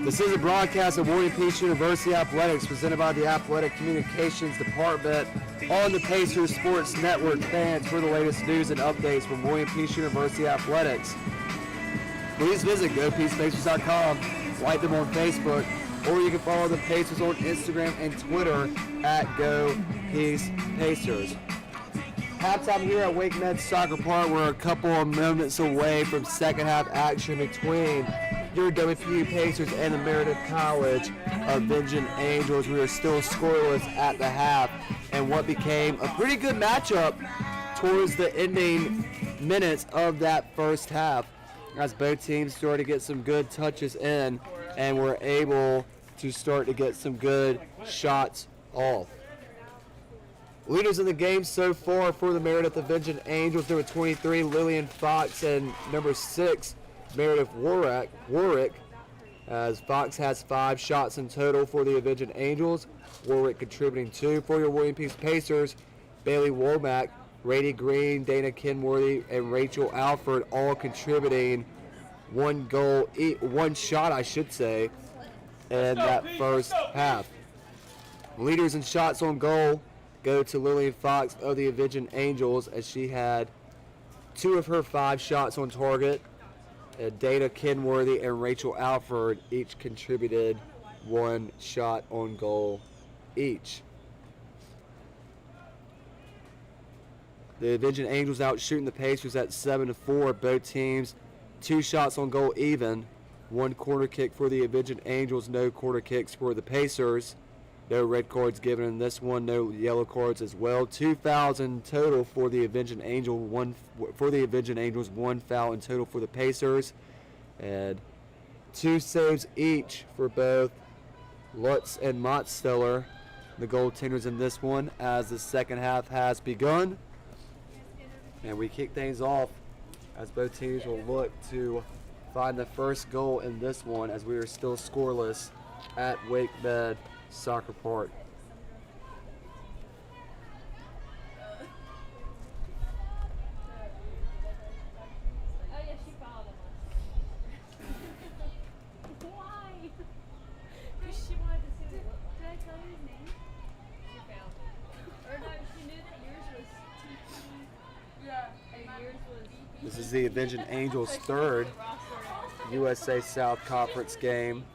This is a broadcast of William Peace University Athletics presented by the Athletic Communications Department on the Pacers Sports Network. Fans, for the latest news and updates from William Peace University Athletics, please visit GoPeacePacers.com, like them on Facebook, or you can follow the Pacers on Instagram and Twitter at GoPeacePacers. Halftime here at Wake Med Soccer Park. We're a couple of moments away from second half action between your WPU Pacers and the Meredith College Avenging Angels. We are still scoreless at the half, and what became a pretty good matchup towards the ending minutes of that first half, as both teams started to get some good touches in and were able to start to get some good shots off. Leaders in the game so far for the Meredith Avenging Angels, number 23, Lillian Fox, and number 6, Meredith Warwick, as Fox has 5 shots in total for the Avenging Angels. Warwick contributing 2 for your William Peace Pacers. Bailey Womack, Rady Green, Dana Kenworthy, and Rachel Alford all contributing 1 shot, in that first half. Leaders in shots on goal go to Lillian Fox of the Avenging Angels, as she had 2 of her 5 shots on target. Dana Kenworthy and Rachel Alford each contributed 1 shot on goal each. The Avenging Angels out shooting the Pacers at 7-4. Both teams 2 shots on goal even. 1 corner kick for the Avenging Angels, no corner kicks for the Pacers. No red cards given in this one, no yellow cards as well. 2 fouls in total for the Avenging Angels, 1 foul in total for the Pacers, and 2 saves each for both Lutz and Mottsteller, the goaltenders in this one, as the second half has begun. And we kick things off as both teams will look to find the first goal in this one, as we are still scoreless at Wake Med Soccer Park. Oh yeah, she followed him. Why? Because she wanted to see what it looked like. Did I tell you his name? She found it. Or no, she knew that yours was TP. Yeah. And yours was This is the Avenging Angels' third USA South Conference game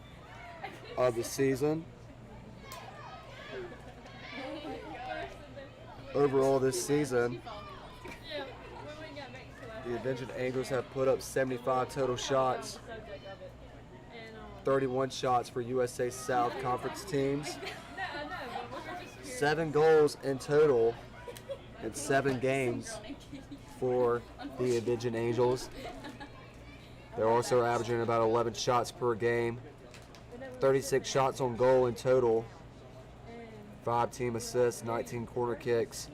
of the season. Overall this season, the Avenging Angels have put up 75 total shots, 31 shots for USA South Conference teams, 7 goals in total in 7 games for the Avenging Angels. They're also averaging about 11 shots per game, 36 shots on goal in total, 5 team assists, 19 corner kicks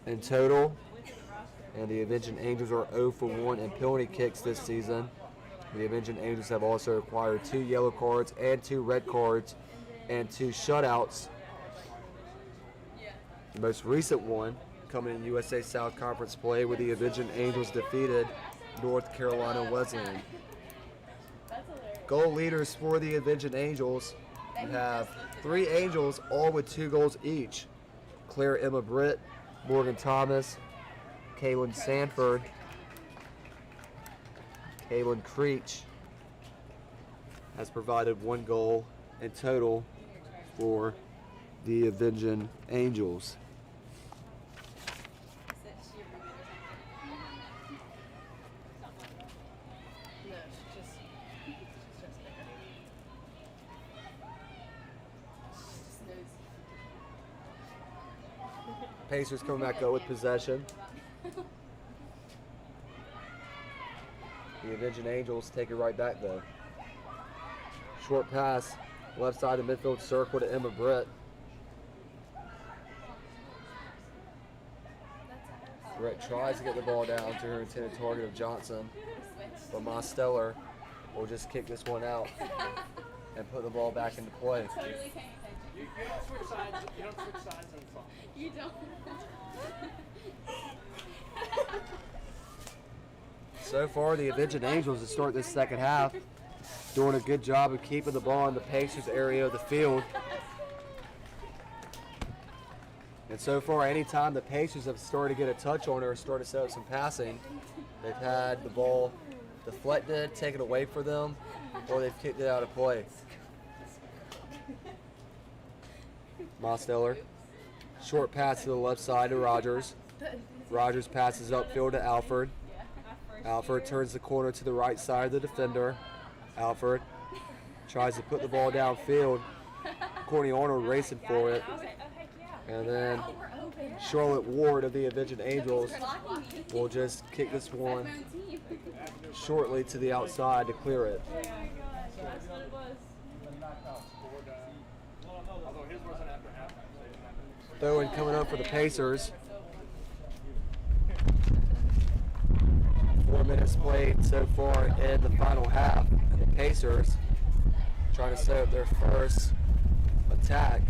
in total. And the Avenging Angels are 0 for 1 in penalty kicks this season. The Avenging Angels have also acquired 2 yellow cards and 2 red cards and 2 shutouts. The most recent one coming in USA South Conference play, where the Avenging Angels defeated North Carolina Wesleyan. Goal leaders for the Avenging Angels, we have 3 Angels, all with 2 goals each. Claire Emma Britt, Morgan Thomas, Kaylin Sanford, Kaylin Creech has provided 1 goal in total for the Avenging Angels. Pacers coming back up with possession. The Avenging Angels take it right back though. Short pass, left side of the midfield circle to Emma Britt. Britt tries to get the ball down to her intended target of Johnson, but Mottsteller will just kick this one out and put the ball back into play. You don't switch sides. You don't switch sides on the phone. You don't. So far, the Avenging Angels to start this second half doing a good job of keeping the ball in the Pacers area of the field. And so far, anytime the Pacers have started to get a touch on her or started to set up some passing, they've had the ball deflected, taken away from them, or they've kicked it out of play. Mosteller, short pass to the left side to Rogers. Rogers passes upfield to Alford. Alford turns the corner to the right side of the defender. Alford tries to put the ball downfield. Courtney Arnold racing for it. And then Charlotte Ward of the Avenging Angels will just kick this one shortly to the outside to clear it. Throw-in coming up for the Pacers. 4 minutes played so far in the final half. And the Pacers trying to set up their first attack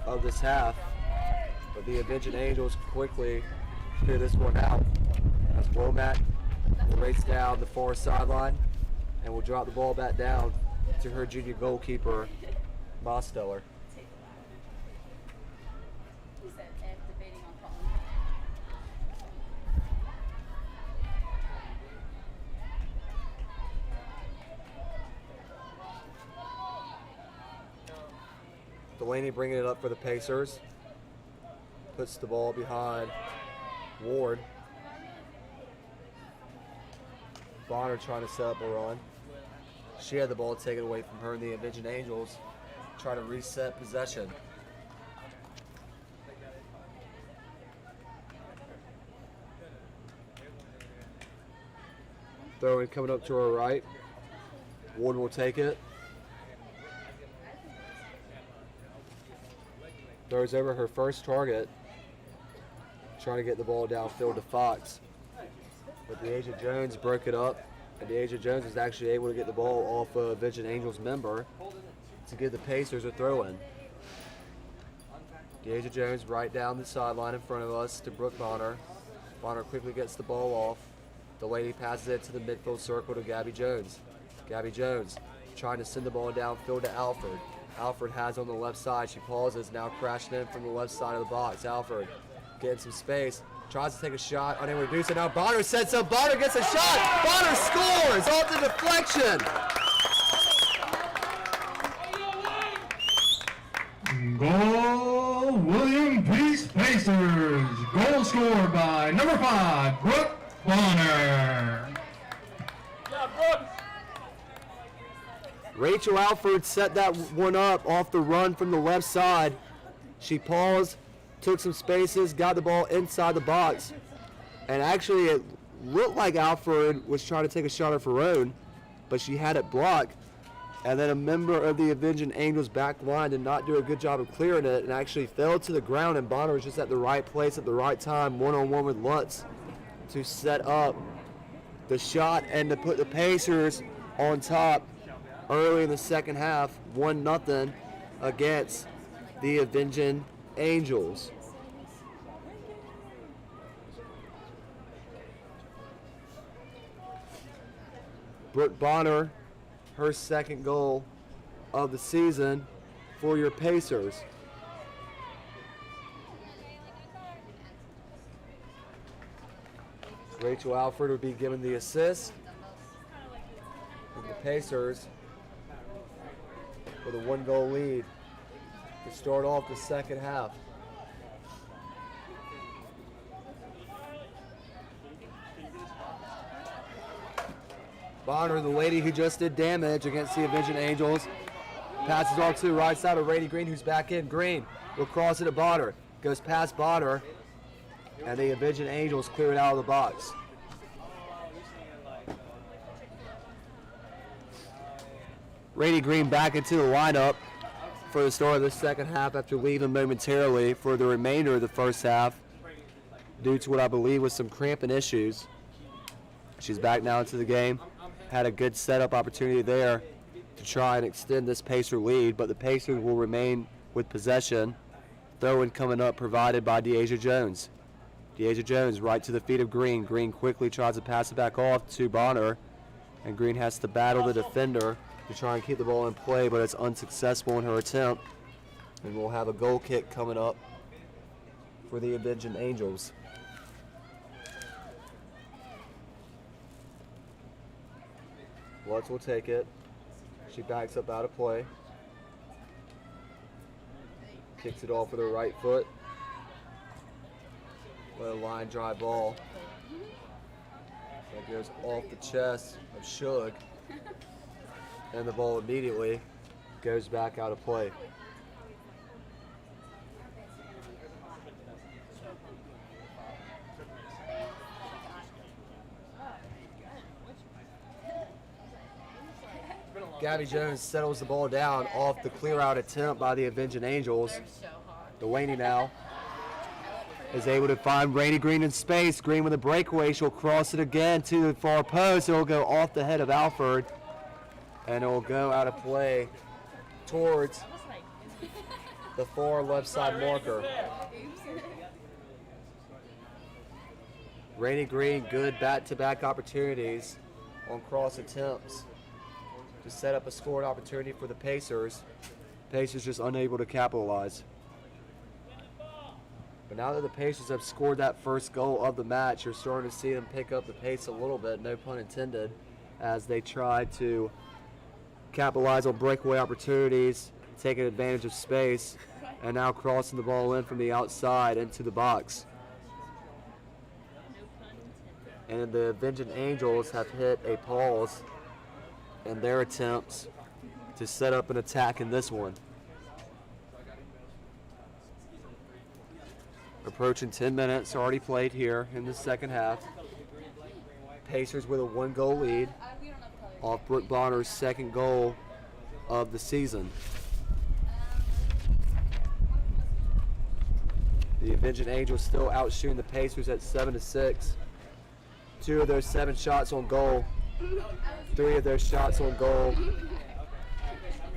of this half. But the Avenging Angels quickly clear this one out. As Womack will race down the far sideline and will drop the ball back down to her junior goalkeeper, Mosteller. Delaney bringing it up for the Pacers. Puts the ball behind Ward. Bonner trying to set up a run. She had the ball taken away from her, and the Avenging Angels try to reset possession. Throw-in coming up to her right. Ward will take it. Throws over her first target. Trying to get the ball downfield to Fox. But DeAsia Jones broke it up. And DeAsia Jones was actually able to get the ball off of Avenging Angels member to give the Pacers a throw-in. DeAsia Jones right down the sideline in front of us to Brooke Bonner. Bonner quickly gets the ball off. The lady passes it to the midfield circle to Gabby Jones. Gabby Jones trying to send the ball downfield to Alford. Alford has on the left side. She pauses, now crashing in from the left side of the box. Alford getting some space, tries to take a shot, unable to do so. Now Bonner sets up, Bonner gets a shot. Bonner scores off the deflection. Goal, William Peace Pacers. Goal scored by number 5, Brooke Bonner. Yeah, Brooke. Rachel Alford set that one up off the run from the left side. She paused, took some spaces, got the ball inside the box. And actually it looked like Alford was trying to take a shot of her own, but she had it blocked. And then a member of the Avenging Angels back line did not do a good job of clearing it and actually fell to the ground, and Bonner was just at the right place at the right time, one-on-one with Lutz to set up the shot and to put the Pacers on top early in the second half, 1-0 against the Avenging Angels. Brooke Bonner, her second goal of the season for your Pacers. Rachel Alford would be given the assist. And the Pacers with a 1-goal lead to start off the second half. Bonner, the lady who just did damage against the Avenging Angels, passes off to the right side of Rady Green, who's back in. Green will cross it to Bonner. Goes past Bonner, and the Avenging Angels clear it out of the box. Rady Green back into the lineup for the start of the second half after leaving momentarily for the remainder of the first half due to what I believe was some cramping issues. She's back now into the game. Had a good setup opportunity there to try and extend this Pacer lead, but the Pacers will remain with possession. Throw-in coming up provided by DeAsia Jones. DeAsia Jones right to the feet of Green. Green quickly tries to pass it back off to Bonner, and Green has to battle the defender to try and keep the ball in play, but it's unsuccessful in her attempt. And we'll have a goal kick coming up for the Avenging Angels. Lutz will take it. She backs up out of play. Kicks it off with her right foot. With a line drive ball. That goes off the chest of Shug. And the ball immediately goes back out of play. Gabby Jones settles the ball down off the clear-out attempt by the Avenging Angels. Delaney now is able to find Rainey Green in space. Green with a breakaway. She'll cross it again to the far post. It'll go off the head of Alford, and it'll go out of play towards the far left side marker. Rainey Green, good back-to-back opportunities on cross attempts to set up a scoring opportunity for the Pacers. Pacers just unable to capitalize. But now that the Pacers have scored that first goal of the match, you're starting to see them pick up the pace a little bit, no pun intended, as they try to capitalize on breakaway opportunities, taking advantage of space, and now crossing the ball in from the outside into the box. And the Avenging Angels have hit a pause in their attempts to set up an attack in this one. Approaching 10 minutes already played here in the second half. Pacers with a 1-goal lead off Brooke Bonner's second goal of the season. The Avenging Angels still out shooting the Pacers at 7-6. 2 of those 7 shots on goal. 3 of their shots on goal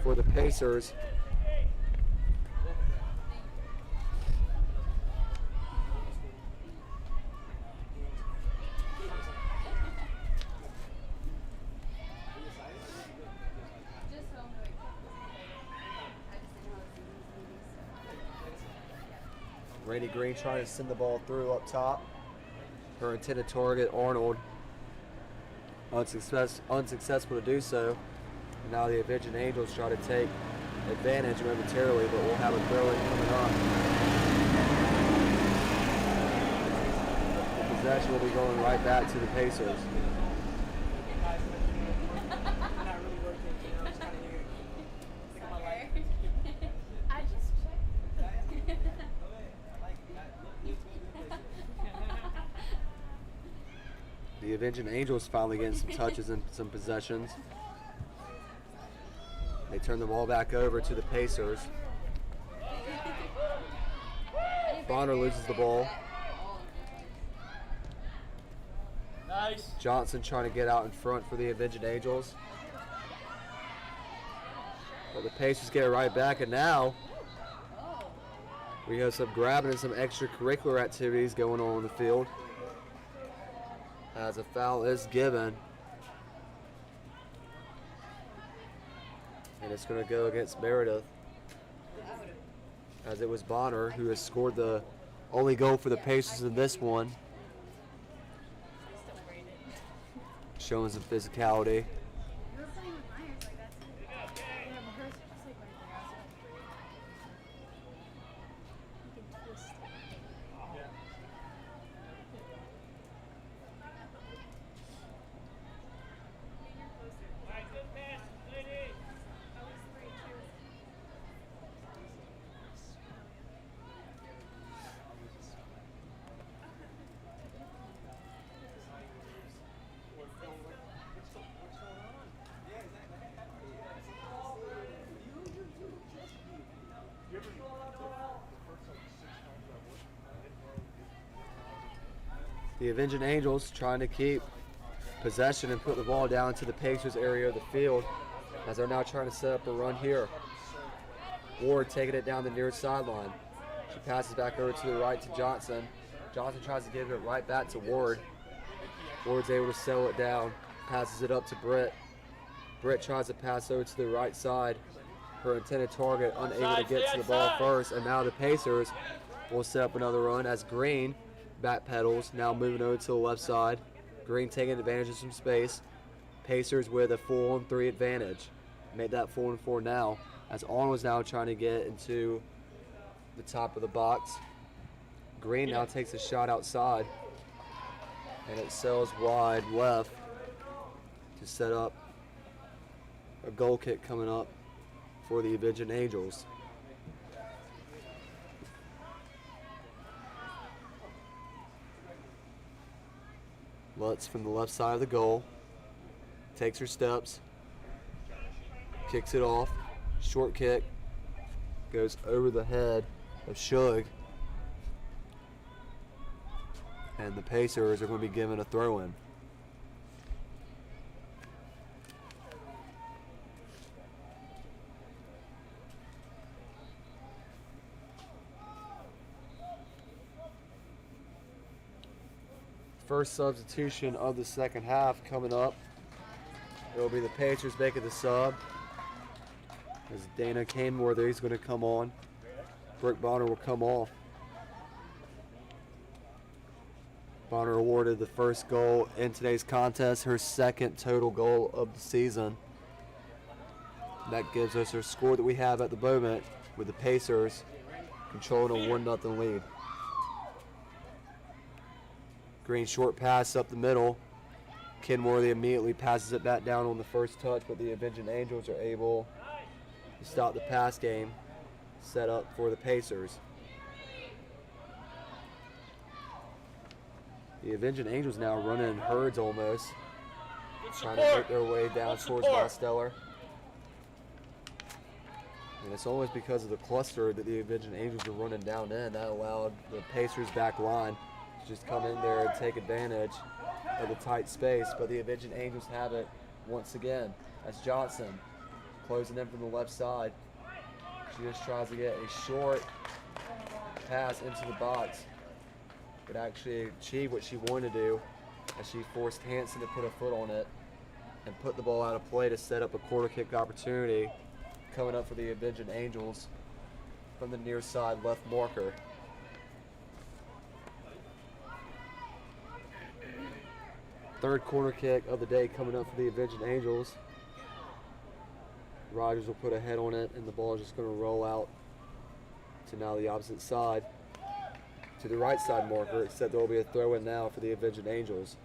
for the Pacers. Rainey Green trying to send the ball through up top. Her intended target, Arnold, unsuccessful to do so. And now the Avenging Angels try to take advantage momentarily, but we'll have a throw-in coming up. The possession will be going right back to the Pacers. The Avenging Angels finally getting some touches and some possessions. They turn the ball back over to the Pacers. Bonner loses the ball. Nice. Johnson trying to get out in front for the Avenging Angels. But the Pacers get it right back, and now we have some grabbing and some extracurricular activities going on in the field, as a foul is given. And it's going to go against Meredith, as it was Bonner who has scored the only goal for the Pacers in this one. Showing some physicality. The Avenging Angels trying to keep possession and put the ball down to the Pacers area of the field, as they're now trying to set up a run here. Ward taking it down the near sideline. She passes back over to the right to Johnson. Johnson tries to give it right back to Ward. Ward's able to settle it down, passes it up to Britt. Britt tries to pass over to the right side. Her intended target unable to get to the ball first, and now the Pacers will set up another run as Green backpedals, now moving over to the left side. Green taking advantage of some space. Pacers with a 4-on-3 advantage. Made that 4-on-4 now, as Arnold's now trying to get into the top of the box. Green now takes a shot outside, and it sails wide left to set up a goal kick coming up for the Avenging Angels. Lutz from the left side of the goal takes her steps, kicks it off, short kick, goes over the head of Shug, and the Pacers are going to be given a throw-in. First substitution of the second half coming up. It will be the Pacers making the sub, as Dana Caneworthy is going to come on. Brooke Bonner will come off. Bonner awarded the first goal in today's contest, her second total goal of the season. That gives us our score that we have at the moment, with the Pacers controlling a 1-0 lead. Green short pass up the middle. Kenworthy immediately passes it back down on the first touch, but the Avenging Angels are able to stop the pass game set up for the Pacers. The Avenging Angels now running in herds almost, trying to make their way down towards Mosteller. And it's almost because of the cluster that the Avenging Angels are running down in that allowed the Pacers back line to just come in there and take advantage of the tight space. But the Avenging Angels have it once again as Johnson closing in from the left side. She just tries to get a short pass into the box, but actually achieve what she wanted to do as she forced Hanson to put a foot on it and put the ball out of play to set up a quarter kick opportunity coming up for the Avenging Angels from the near side left marker. Third corner kick of the day coming up for the Avenging Angels. Rogers will put a head on it, and the ball is just going to roll out to now the opposite side, to the right side marker, except there will be a throw in now for the Avenging Angels.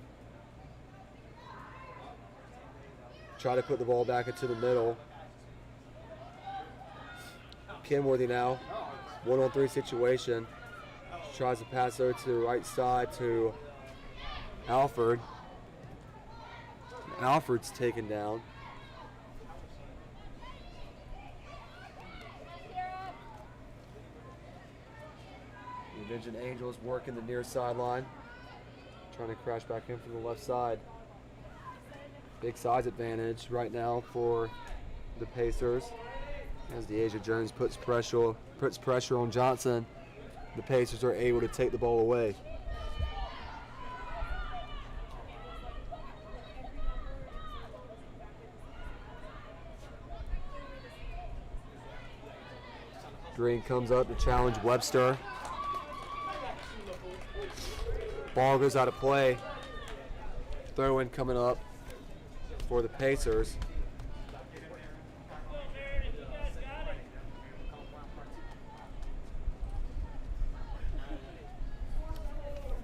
Try to put the ball back into the middle. Kenworthy now, 1-on-3 situation. She tries to pass over to the right side to Alford. Alford's taken down. The Avenging Angels working the near sideline, trying to crash back in from the left side. Big size advantage right now for the Pacers as DeAsia Jones puts pressure on Johnson. The Pacers are able to take the ball away. Green comes up to challenge Webster. Ball goes out of play. Throw in coming up for the Pacers.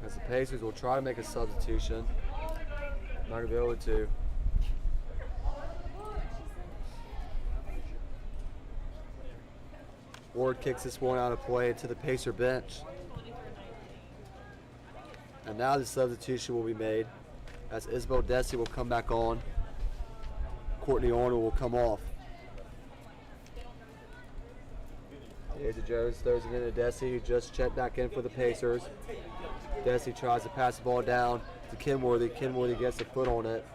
As the Pacers will try to make a substitution. Not going to be able to. Ward kicks this one out of play to the Pacer bench. And now the substitution will be made as Isabel Desi will come back on. Courtney Arnold will come off. DeAsia Jones throws it into Desi, who just checked back in for the Pacers. Desi tries to pass the ball down to Kenworthy. Kenworthy gets a foot on it,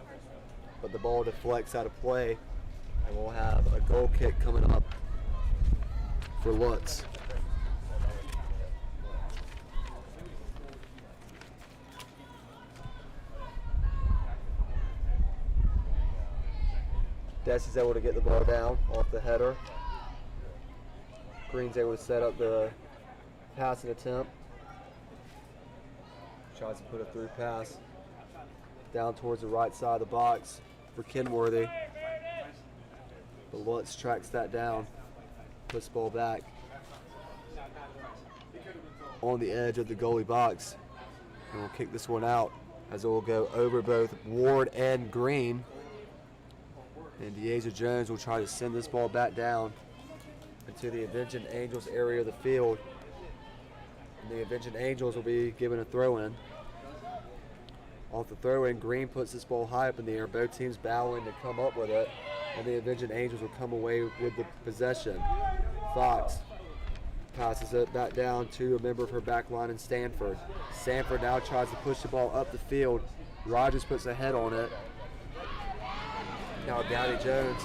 but the ball deflects out of play, and we'll have a goal kick coming up for Lutz. Desi's able to get the ball down off the header. Green's able to set up the passing attempt. Tries to put a through pass down towards the right side of the box for Kenworthy. But Lutz tracks that down, puts the ball back on the edge of the goalie box. And we'll kick this one out as it will go over both Ward and Green. And Deasia Jones will try to send this ball back down into the Avenging Angels area of the field. And the Avenging Angels will be given a throw-in. Off the throw-in, Green puts this ball high up in the air. Both teams battling to come up with it. And the Avenging Angels will come away with the possession. Fox passes it back down to a member of her back line in Stanford. Stanford now tries to push the ball up the field. Rogers puts a head on it. Now Gabby Jones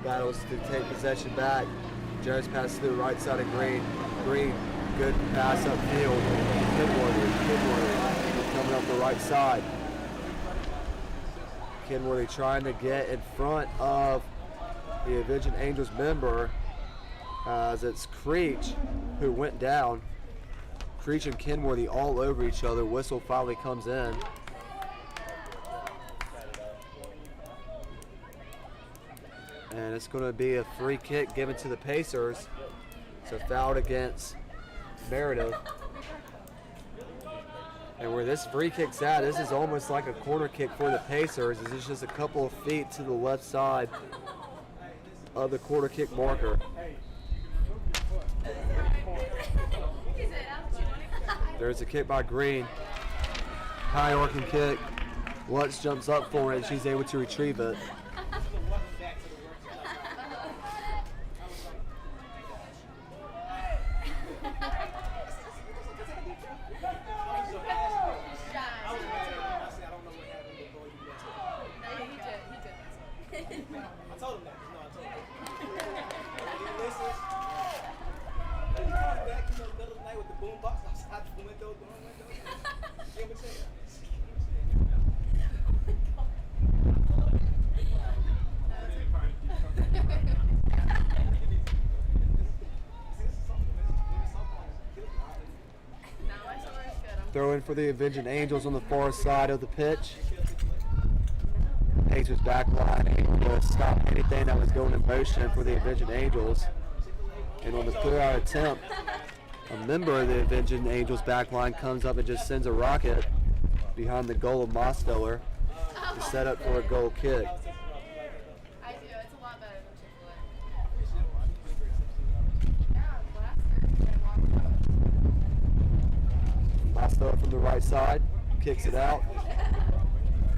battles to take possession back. Jones passes to the right side of Green. Green, good pass upfield. Kenworthy coming up the right side. Kenworthy trying to get in front of the Avenging Angels member as it's Creech who went down. Creech and Kenworthy all over each other. Whistle finally comes in. And it's going to be a free kick given to the Pacers. So fouled against Meredith. And where this free kick's at, this is almost like a corner kick for the Pacers. It's just a couple of feet to the left side of the corner kick marker. There's a kick by Green. High arcing kick. Lutz jumps up for it. She's able to retrieve it. Throw in for the Avenging Angels on the far side of the pitch. Pacers back line able to stop anything that was going in motion for the Avenging Angels. And on the throw-out attempt, a member of the Avenging Angels back line comes up and just sends a rocket behind the goal of Mosteller to set up for a goal kick. I do. It's a lot better than Chick-fil-A. Mosteller from the right side, kicks it out.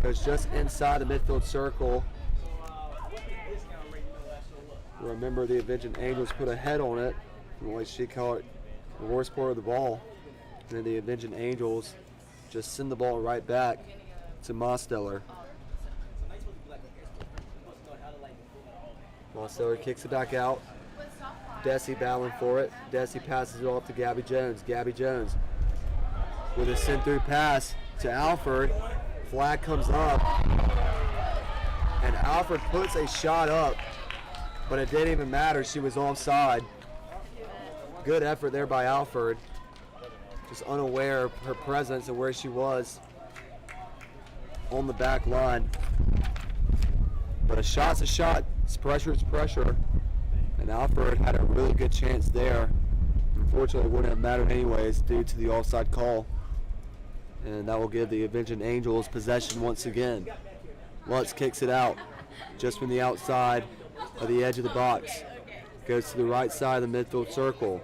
Goes just inside the midfield circle. Remember, the Avenging Angels put a head on it. The way she caught the worst part of the ball. And then the Avenging Angels just send the ball right back to Mosteller. Mosteller kicks it back out. Desi battling for it. Desi passes it off to Gabby Jones. Gabby Jones with a send-through pass to Alford. Flag comes up. And Alford puts a shot up. But it didn't even matter. She was offside. Good effort there by Alford. Just unaware of her presence and where she was on the back line. But a shot's a shot. It's pressure, it's pressure. And Alford had a really good chance there. Unfortunately, it wouldn't have mattered anyways due to the offside call. And that will give the Avenging Angels possession once again. Lutz kicks it out just from the outside of the edge of the box. Goes to the right side of the midfield circle.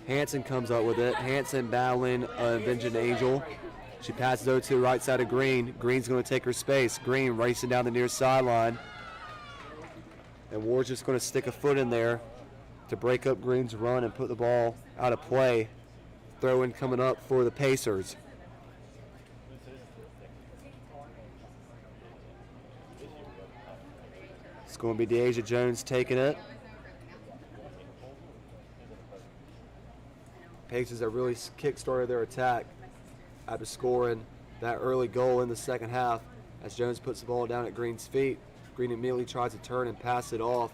Hanson comes up with it. Hanson battling Avenging Angel. She passes over to the right side of Green. Green's going to take her space. Green racing down the near sideline. And Ward's just going to stick a foot in there to break up Green's run and put the ball out of play. Throw in coming up for the Pacers. It's going to be Deasia Jones taking it. Pacers have really kick-started their attack after scoring that early goal in the second half as Jones puts the ball down at Green's feet. Green immediately tries to turn and pass it off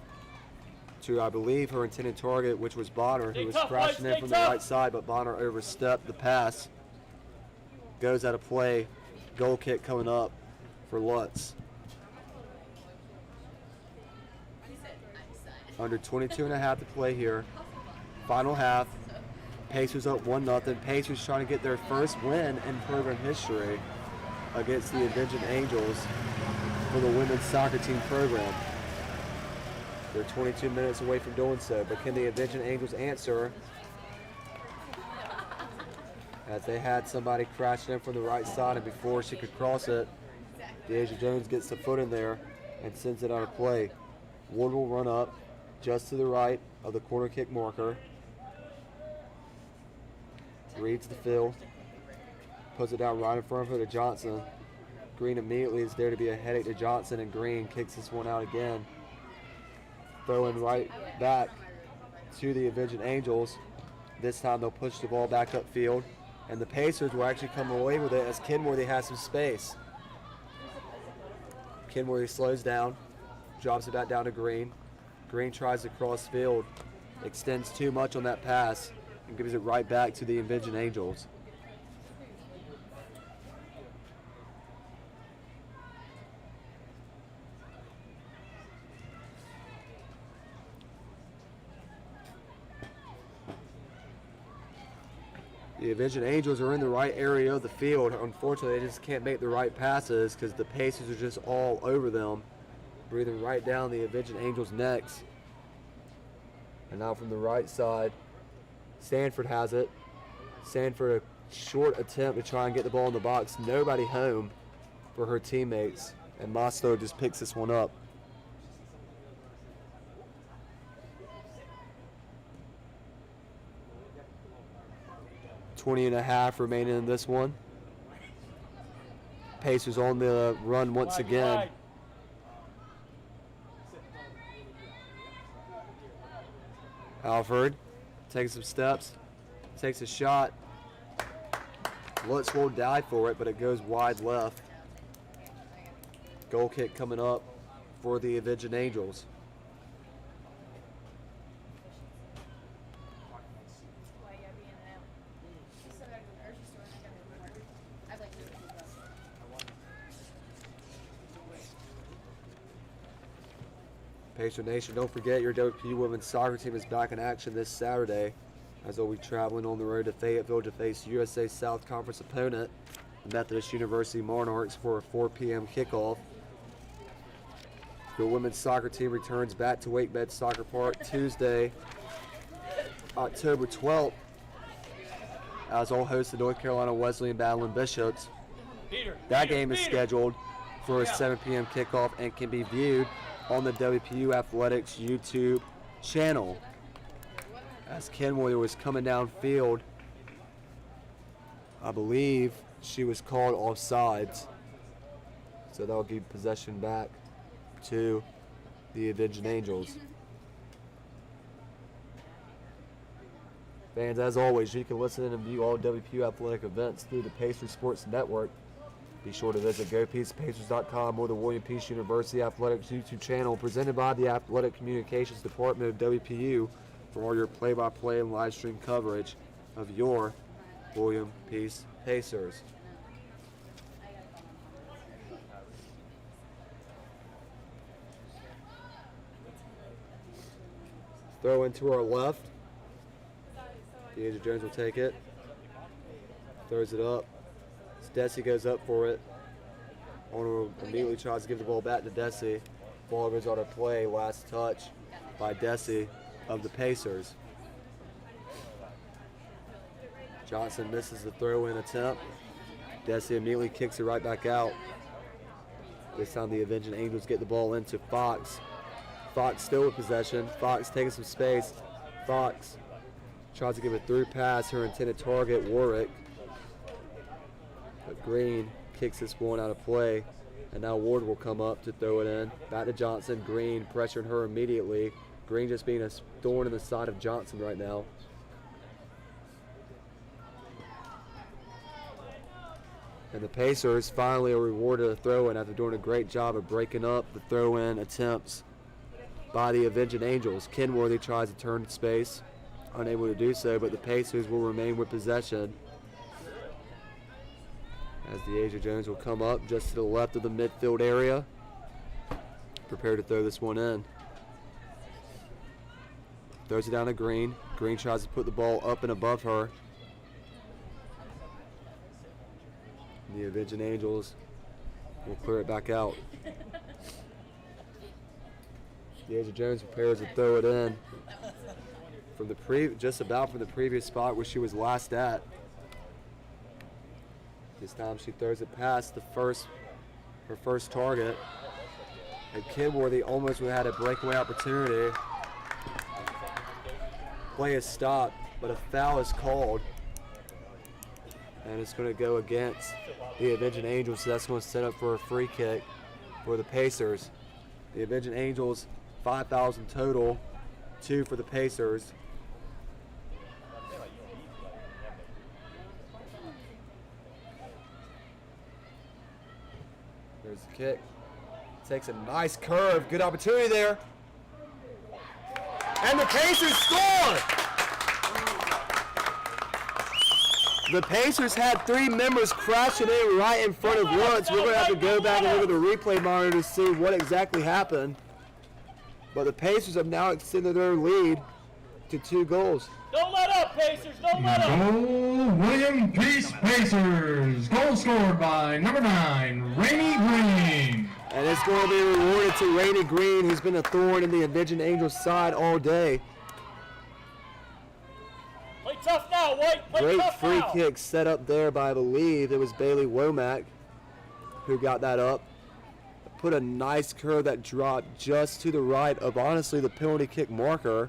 to, I believe, her intended target, which was Bonner, who was crashing in from the right side, but Bonner overstepped the pass. Goes out of play. Goal kick coming up for Lutz. Under 22 and a half to play here. Final half. Pacers up 1-0. Pacers trying to get their first win in program history against the Avenging Angels for the women's soccer team program. They're 22 minutes away from doing so, but can the Avenging Angels answer as they had somebody crashing in from the right side, and before she could cross it, Deja Jones gets the foot in there and sends it on a play. Ward will run up just to the right of the corner kick marker. Reads the field. Puts it down right in front of her to Johnson. Green immediately is there to be a headache to Johnson, and Green kicks this one out again. Throwing right back to the Avenging Angels. This time they'll push the ball back upfield, and the Pacers will actually come away with it as Kenworthy has some space. Kenworthy slows down, drops it back down to Green. Green tries to cross field, extends too much on that pass, and gives it right back to the Avenging Angels. The Avenging Angels are in the right area of the field. Unfortunately, they just can't make the right passes because the Pacers are just all over them, breathing right down the Avenging Angels' necks. And now from the right side, Sanford has it. Sanford, a short attempt to try and get the ball in the box. Nobody home for her teammates, and Moslow just picks this one up. 20 and a half remaining in this one. Pacers on the run once again. Alford takes some steps, takes a shot. Lutz will die for it, but it goes wide left. Goal kick coming up for the Avenging Angels. Pacer Nation, don't forget your WPU women's soccer team is back in action this Saturday, as they'll be traveling on the road to Fayetteville to face USA South Conference opponent, the Methodist University Monarchs, for a 4 p.m. kickoff. The women's soccer team returns back to Wake Med Soccer Park Tuesday, October 12th, as they'll host the North Carolina Wesleyan battling Bishops. That game is scheduled for a 7 p.m. kickoff and can be viewed on the WPU Athletics YouTube channel. As Kenworthy was coming downfield, I believe she was called offsides, so that'll give possession back to the Avenging Angels. Fans, as always, you can listen and view all WPU athletic events through the Pacers Sports Network. Be sure to visit GoPeacePacers.com or the William Peace University Athletics YouTube channel, presented by the Athletic Communications Department of WPU, for all your play-by-play and live stream coverage of your William Peace Pacers. Throw into our left. Deja Jones will take it. Throws it up. Desi goes up for it. Owner immediately tries to give the ball back to Desi. Ball goes on a play, last touch by Desi of the Pacers. Johnson misses the throw-in attempt. Desi immediately kicks it right back out. This time the Avenging Angels get the ball into Fox. Fox still with possession. Fox taking some space. Fox tries to give a through pass, her intended target, Warwick. But Green kicks this one out of play, and now Ward will come up to throw it in. Back to Johnson. Green pressuring her immediately. Green just being a thorn in the side of Johnson right now. And the Pacers finally are rewarded a throw-in after doing a great job of breaking up the throw-in attempts by the Avenging Angels. Kenworthy tries to turn space, unable to do so, but the Pacers will remain with possession as DeAsia Jones will come up just to the left of the midfield area, prepared to throw this one in. Throws it down to Green. Green tries to put the ball up and above her. The Avenging Angels will clear it back out. DeAsia Jones prepares to throw it in from the just about from the previous spot where she was last at. This time she throws it past her first target. And Kenworthy almost had a breakaway opportunity. Play is stopped, but a foul is called. And it's going to go against the Avenging Angels, so that's going to set up for a free kick for the Pacers. The Avenging Angels, 5 fouls in total, 2 for the Pacers. There's the kick. Takes a nice curve. Good opportunity there. And the Pacers score! The Pacers had 3 members crashing in right in front of Lutz. We're going to have to go back and look at the replay monitor to see what exactly happened. But the Pacers have now extended their lead to 2 goals. Don't let up, Pacers. Don't let up. Goal, William Peace Pacers. Goal scored by number 9, Rainey Green. And it's going to be rewarded to Rainey Green, who's been a thorn in the Avenging Angels side all day. Play tough now, White. Play Great tough free now. kick set up there by, I believe, it was Bailey Womack who got that up. Put a nice curve that dropped just to the right of, honestly, the penalty kick marker.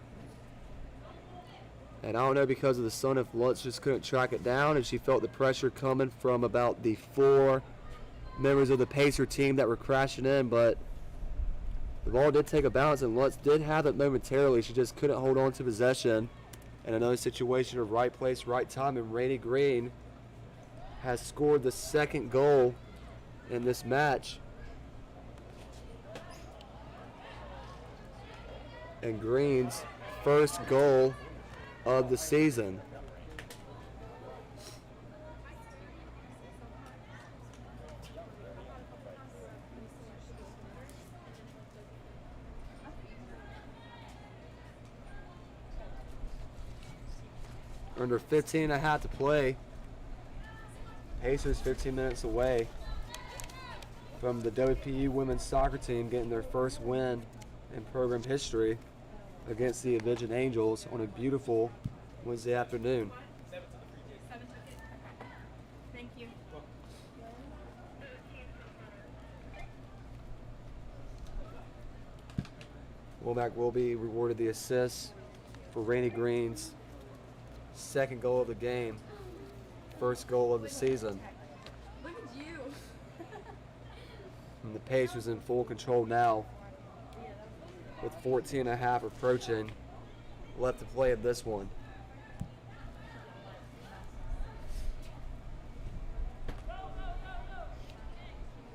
And I don't know, because of the sun, if Lutz just couldn't track it down, and she felt the pressure coming from about the 4 members of the Pacer team that were crashing in, but the ball did take a bounce, and Lutz did have it momentarily. She just couldn't hold on to possession. And another situation of right place, right time, and Rainey Green has scored the 2nd goal in this match. And Green's first goal of the season. Under 15 and a half to play. Pacers 15 minutes away from the WPU women's soccer team getting their first win in program history against the Avenging Angels on a beautiful Wednesday afternoon. Thank you. Womack will be rewarded the assist for Rainey Green's 2nd goal of the game, 1st goal of the season. Look at you. And the Pacers in full control now, with 14 and a half approaching, left to play in this one.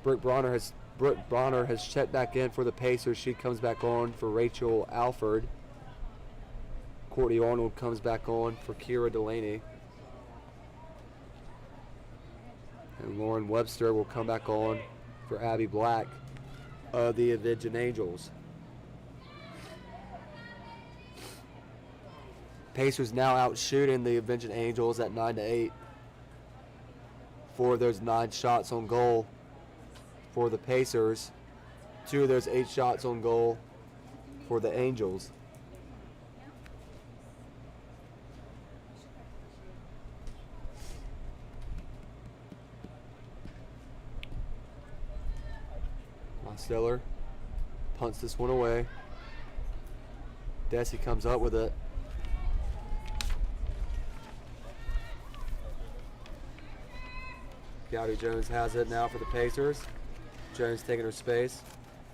Brooke Bronner has checked back in for the Pacers. She comes back on for Rachel Alford. Courtney Arnold comes back on for Kira Delaney. And Lauren Webster will come back on for Abby Black of the Avenging Angels. Pacers now out shooting the Avenging Angels at 9-8. 4 of those 9 shots on goal for the Pacers. 2 of those 8 shots on goal for the Angels. Stiller punts this one away. Desi comes up with it. Gowdy Jones has it now for the Pacers. Jones taking her space.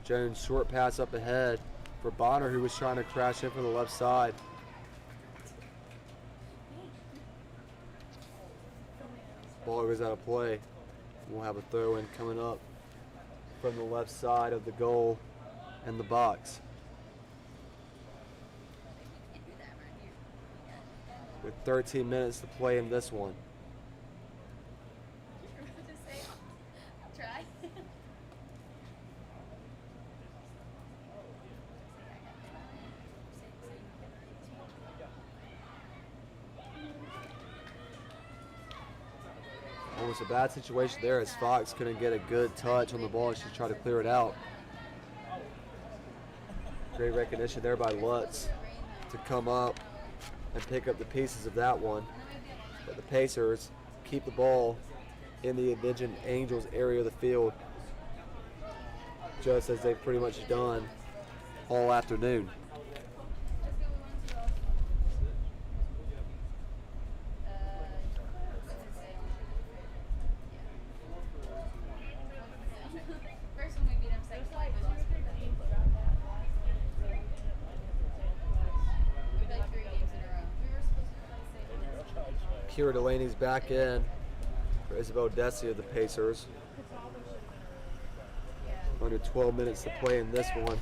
Jones short pass up ahead for Bonner, who was trying to crash in from the left side. Ball was out of play. We'll have a throw in coming up from the left side of the goal and the box. With 13 minutes to play in this one. Try. Almost a bad situation there as Fox couldn't get a good touch on the ball as she tried to clear it out. Great recognition there by Lutz to come up and pick up the pieces of that one. But the Pacers keep the ball in the Avenging Angels area of the field, just as they've pretty much done all afternoon. First one we beat them, second one we lost. We played 3 games in a row. We were supposed to play safety. Kira Delaney's back in for Isabel Desi of the Pacers. Under 12 minutes to play in this one.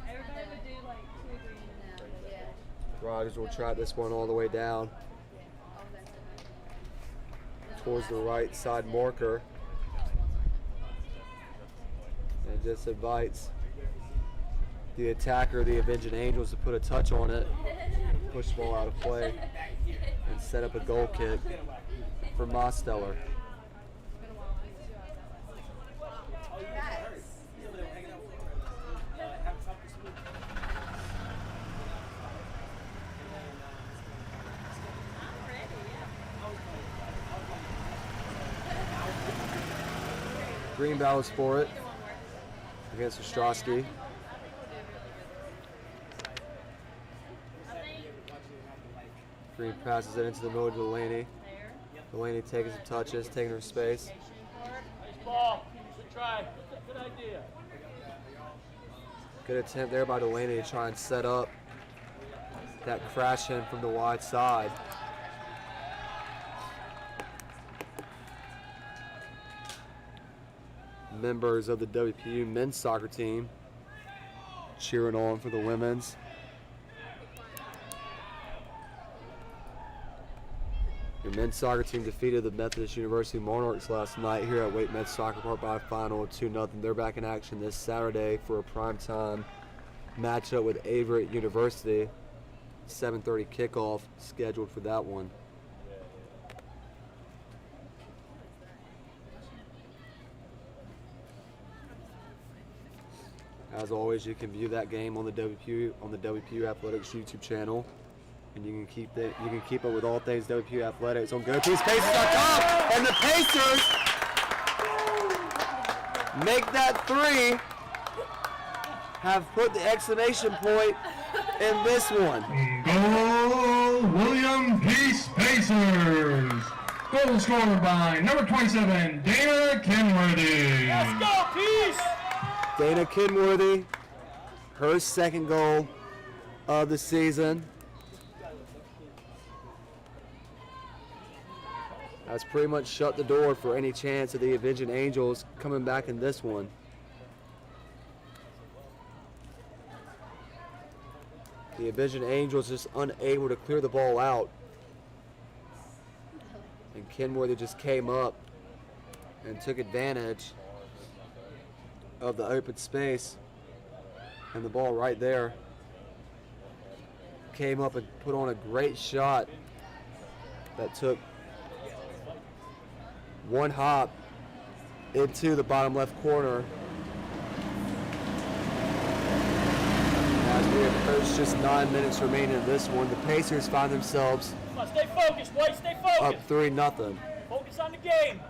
Everybody would do like 2 or 3 Yeah. Rogers will try this one all the way down towards the right side marker. And just invites the attacker, the Avenging Angels, to put a touch on it, push the ball out of play, and set up a goal kick for Mosteller. Green battles for it against Ostrowski. Green passes it into the middle to Delaney. Delaney taking some touches, taking her space. Nice ball. Good try. Good idea. Good attempt there by Delaney to try and set up that crash in from the wide side. Members of the WPU men's soccer team cheering on for the women's. Your men's soccer team defeated the Methodist University Monarchs last night here at Wake Med Soccer Park by a final of 2-0. They're back in action this Saturday for a primetime matchup with Averett University. 7:30 kickoff scheduled for that one. As always, you can view that game on the WPU Athletics YouTube channel, and you can keep up with all things WPU Athletics on GoToSpaces.com. And the Pacers make that 3. Have put the exclamation point in this one. Goal, William Peace Pacers. Goal scored by number 27, Dana Kenworthy. Let's go, Peace! Dana Kenworthy, her second goal of the season. That's pretty much shut the door for any chance of the Avenging Angels coming back in this one. The Avenging Angels just unable to clear the ball out. And Kenworthy just came up and took advantage of the open space, and the ball right there. Came up and put on a great shot that took one hop into the bottom left corner. As we approach just 9 minutes remaining in this one, the Pacers find themselves Come on, stay focused, White. Stay up focused. 3-0. Focus on the game.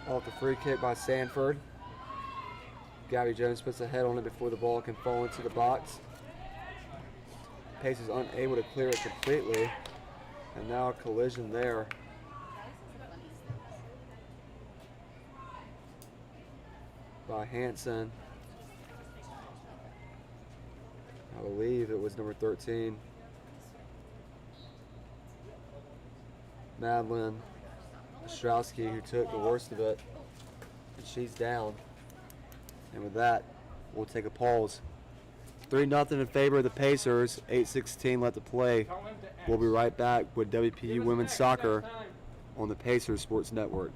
Off the free kick by Sanford. Gabby Jones puts a head on it before the ball can fall into the box. Pacers unable to clear it completely. And now a collision there. By Hanson. I believe it was number 13. Madeline Ostrowski, who took the worst of it. And she's down. And with that, we'll take a pause. 3-0 in favor of the Pacers. 8:16 left to play. We'll be right back with WPU Women's Soccer on the Pacers Sports Network.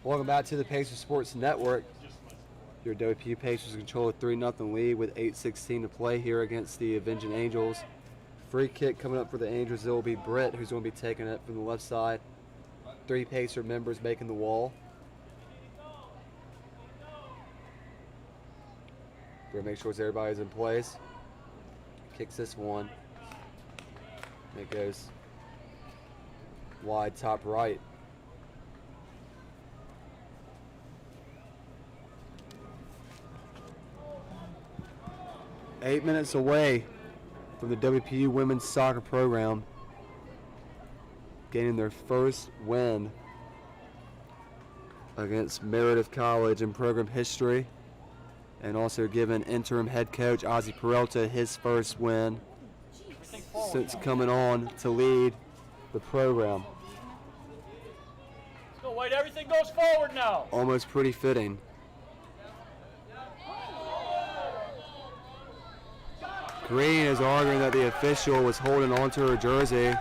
Welcome back to the Pacers Sports Network. Your WPU Pacers control a 3-0 lead with 8:16 to play here against the Avenging Angels. Free kick coming up for the Angels. It will be Britt who's going to be taking it from the left side. 3 Pacer members making the wall. We're going to make sure everybody's in place. Kicks this one. And it goes wide top right. Eight minutes away from the WPU women's soccer program gaining their first win against Meredith College in program history, and also giving interim head coach Ozzie Peralta his first win since coming on to lead the program. So wait, everything goes forward now. Almost pretty fitting. Green is arguing that the official was holding onto her jersey.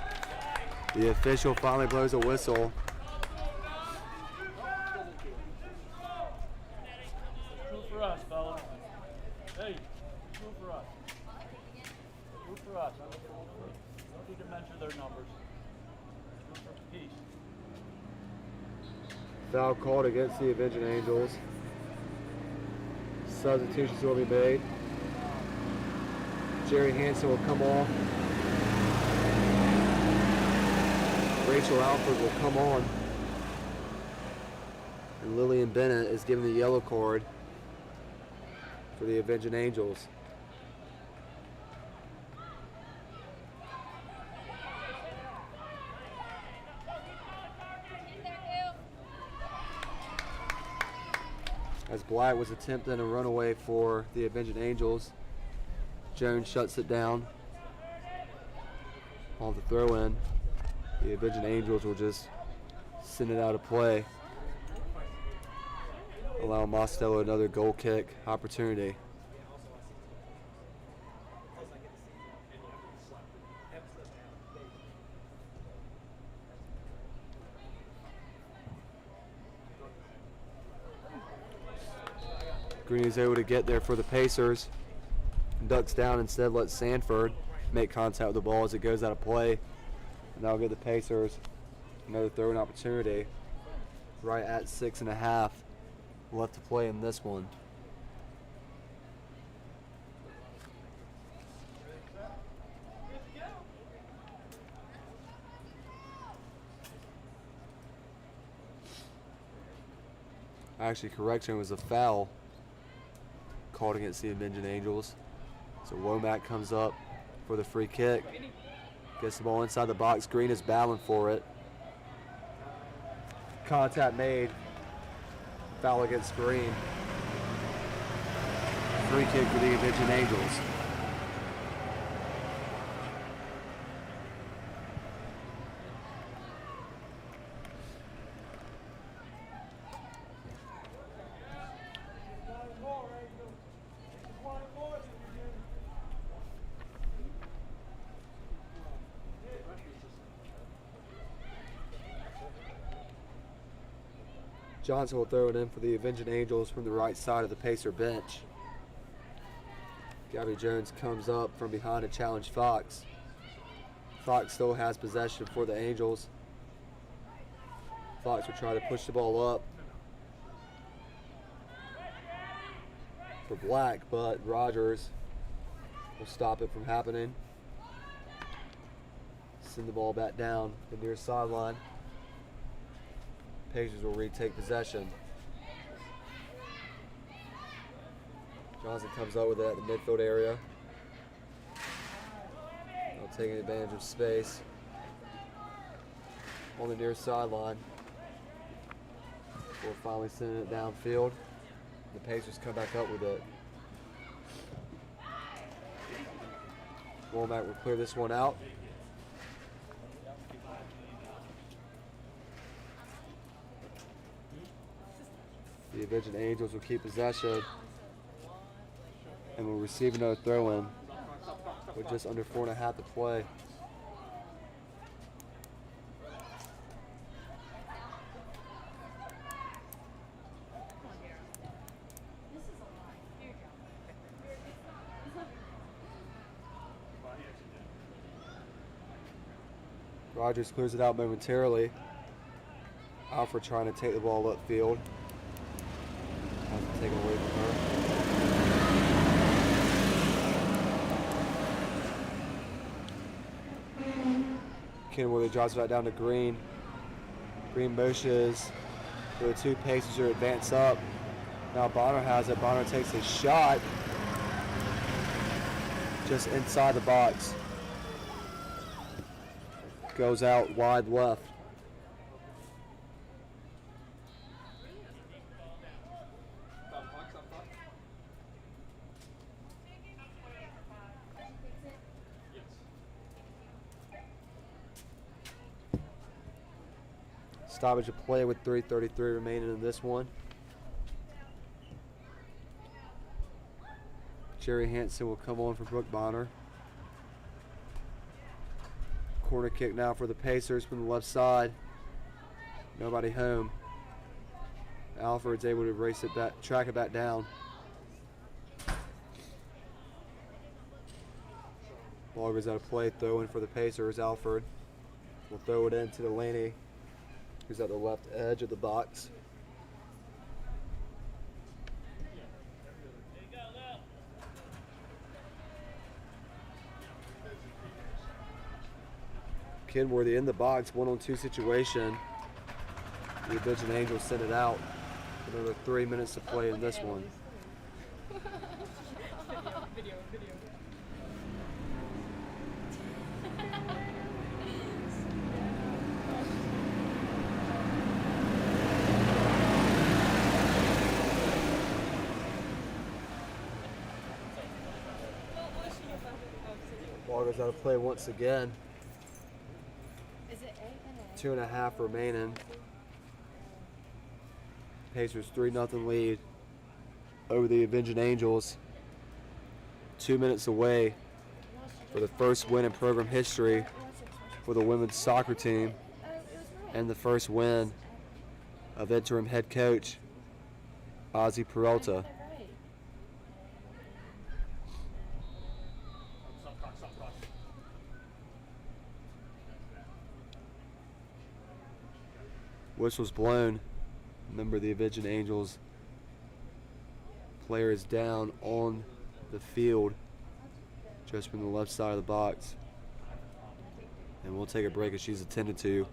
The official finally blows a whistle. True for us, fellas. Hey, true for us. True for us. Don't need to mention their numbers. True for peace. Foul called against the Avenging Angels. Substitutions will be made. Jerry Hansen will come off. Rachel Alford will come on. And Lillian Bennett is given the yellow card for the Avenging Angels. As Black was attempting a runaway for the Avenging Angels, Jones shuts it down on the throw-in. The Avenging Angels will just send it out of play, allowing Mostello another goal kick opportunity. Green is able to get there for the Pacers. Ducks down instead, lets Sanford make contact with the ball as it goes out of play. And that'll give the Pacers another throw-in opportunity right at 6.5 left to play in this one. Actually, correction, it was a foul called against the Avenging Angels. So Womack comes up for the free kick. Gets the ball inside the box. Green is battling for it. Contact made. Foul against Green. Free kick for the Avenging Angels. Johnson will throw it in for the Avenging Angels from the right side of the Pacer bench. Gabby Jones comes up from behind to challenge Fox. Fox still has possession for the Angels. Fox will try to push the ball up for Black, but Rogers will stop it from happening. Send the ball back down the near sideline. Pacers will retake possession. Johnson comes up with it at the midfield area. Now taking advantage of space on the near sideline. Before finally sending it downfield. The Pacers come back up with it. Womack will clear this one out. The Avenging Angels will keep possession and will receive another throw-in with just under 4.5 to play. Rogers clears it out momentarily. Alfred trying to take the ball upfield. Has to take it away from her. Kenworthy drops it back down to Green. Green motions for the two Pacers to advance up. Now Bonner has it. Bonner takes a shot just inside the box. Goes out wide left. Stoppage of play with 3:33 remaining in this one. Jerry Hansen will come on for Brooke Bonner. Corner kick now for the Pacers from the left side. Nobody home. Alfred's able to race it back, track it back down. Ball goes out of play, throw in for the Pacers. Alfred will throw it into Delaney, who's at the left edge of the box. Kenworthy in the box, 1-on-2 situation. The Avenging Angels send it out. Another 3 minutes to play in this one. Video. Ball goes out of play once again. Is it 2.5 remaining. Pacers 3-0 lead over the Avenging Angels. 2 minutes away for the first win in program history for the women's soccer team and the first win of interim head coach Ozzy Peralta. Whistle's blown. Remember, the Avenging Angels player is down on the field just from the left side of the box. And we'll take a break as she's attended to.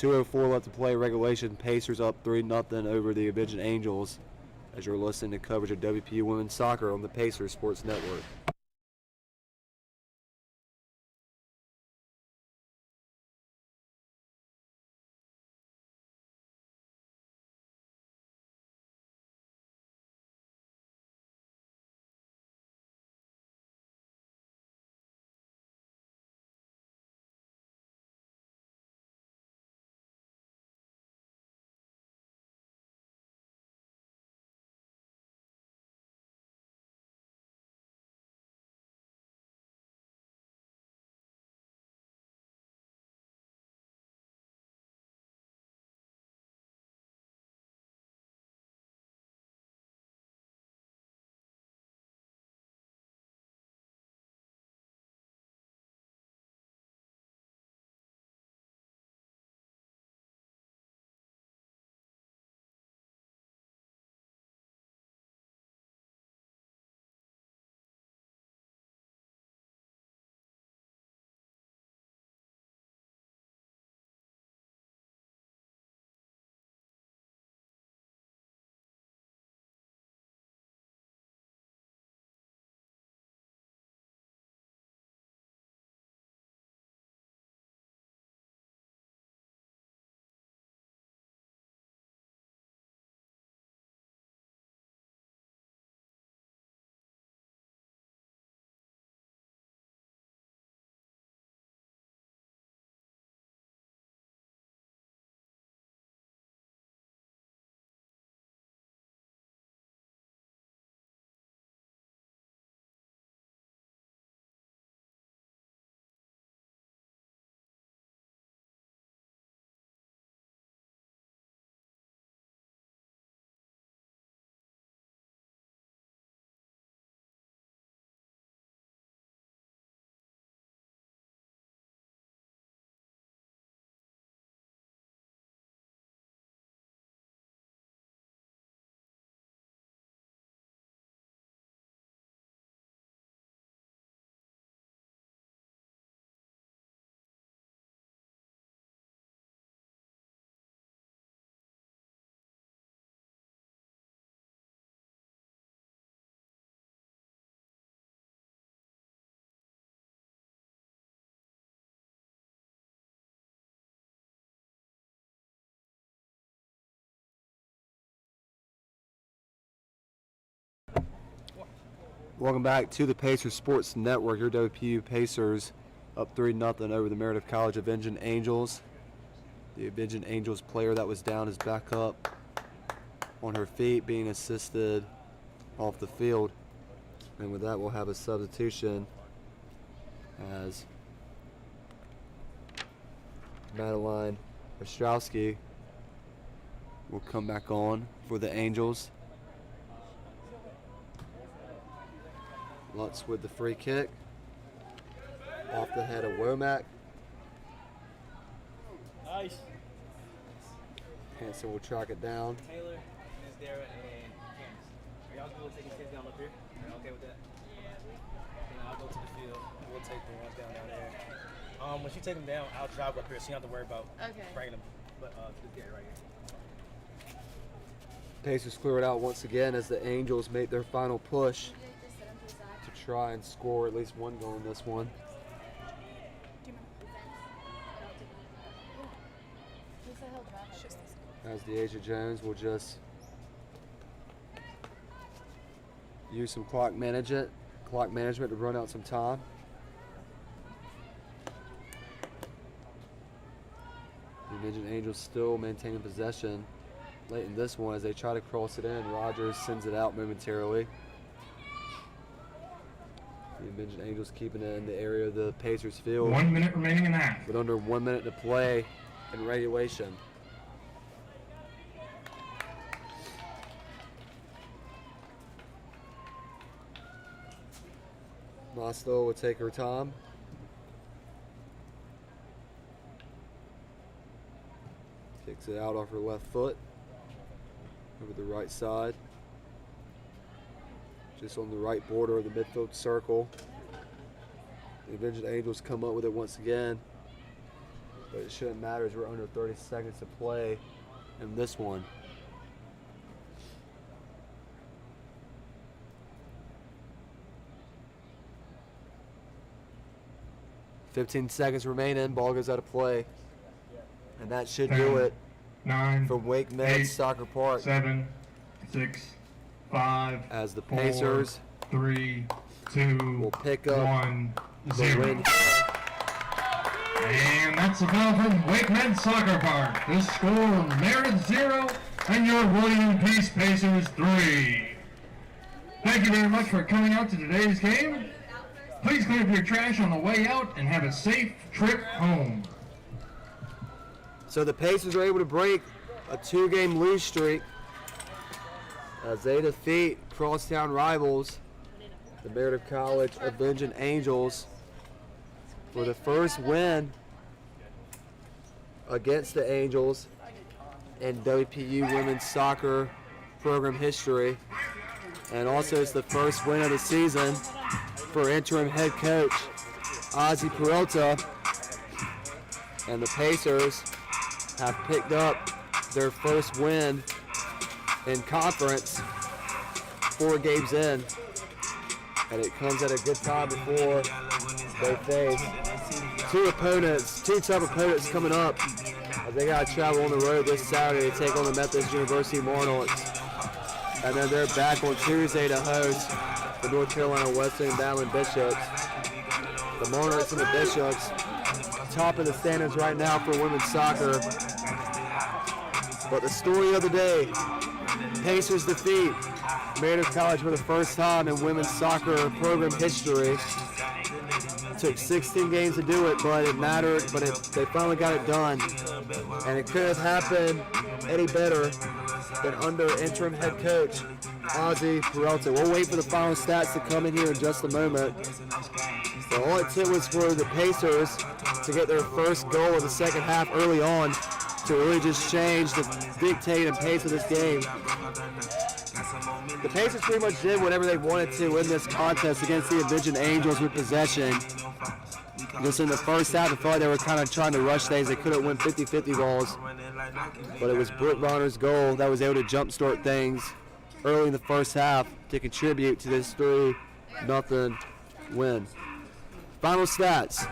2:04 left to play regulation. Pacers up 3-0 over the Avenging Angels as you're listening to coverage of WPU Women's Soccer on the Pacers Sports Network. Welcome back to the Pacers Sports Network. Your WPU Pacers up 3-0 over the Meredith College Avenging Angels. The Avenging Angels player that was down is back up on her feet, being assisted off the field. And with that, we'll have a substitution as Madeline Ostrowski will come back on for the Angels. Lutz with the free kick off the head of Womack. Nice. Hanson will track it down. Taylor, Ms. Dara, and Candace. Are y'all cool with taking kids down up here? Are y'all okay with that? Yeah. Then I'll go to the field. We'll take the ones down there. When you take them down, I'll drive up here, so you don't have to worry about bringing them. But just get it right here. Pacers clear it out once again as the Angels make their final push to try and score at least one goal in this one. As Deasia Jones will just use some clock management to run out some time. The Avenging Angels still maintaining possession late in this one as they try to cross it in. Rogers sends it out momentarily. The Avenging Angels keeping it in the area of the Pacers field. 1 minute remaining in half. With under 1 minute to play in regulation. Mostow will take her time. Kicks it out off her left foot. Over the right side. Just on the right border of the midfield circle. The Avenging Angels come up with it once again. but it shouldn't matter as we're under 30 seconds to play in this one. "15 seconds remaining, ball goes out of play. And that should 10, do it 9, for Wake Med 8, Soccer Park. 7, 6, 5, As the 4, Pacers 3, 2, will pick up 1, the 0. win. And that's a foul from Wake Med Soccer Park. The score, Meredith 0 and your William Peace Pacers 3. Thank you very much for coming out to today's game. Please clean up your trash on the way out and have a safe trip home. So the Pacers are able to break a 2-game lose streak as they defeat crosstown rivals, the Meredith College Avenging Angels, for the first win against the Angels in WPU women's soccer program history. And also it's the first win of the season for interim head coach Ozzy Peralta. And the Pacers have picked up their first win in conference 4 games in. And it comes at a good time before they face two tough opponents coming up, as they got to travel on the road this Saturday to take on the Methodist University Monarchs. And then they're back on Tuesday to host the North Carolina Western battling Bishops. The Monarchs and the Bishops top of the standings right now for women's soccer. But the story of the day, Pacers defeat Meredith College for the first time in women's soccer program history. Took 16 games to do it, but it mattered, but they finally got it done. And it could have happened any better than under interim head coach Ozzy Peralta. We'll wait for the final stats to come in here in just a moment. So all it took was for the Pacers to get their first goal of the second half early on to really just change the dictate and pace of this game. The Pacers pretty much did whatever they wanted to in this contest against the Avenging Angels with possession. Just in the first half, I felt like they were kind of trying to rush things. They couldn't win 50-50 balls. But it was Brooke Bonner's goal that was able to jumpstart things early in the first half to contribute to this 3-0 win. Final stats.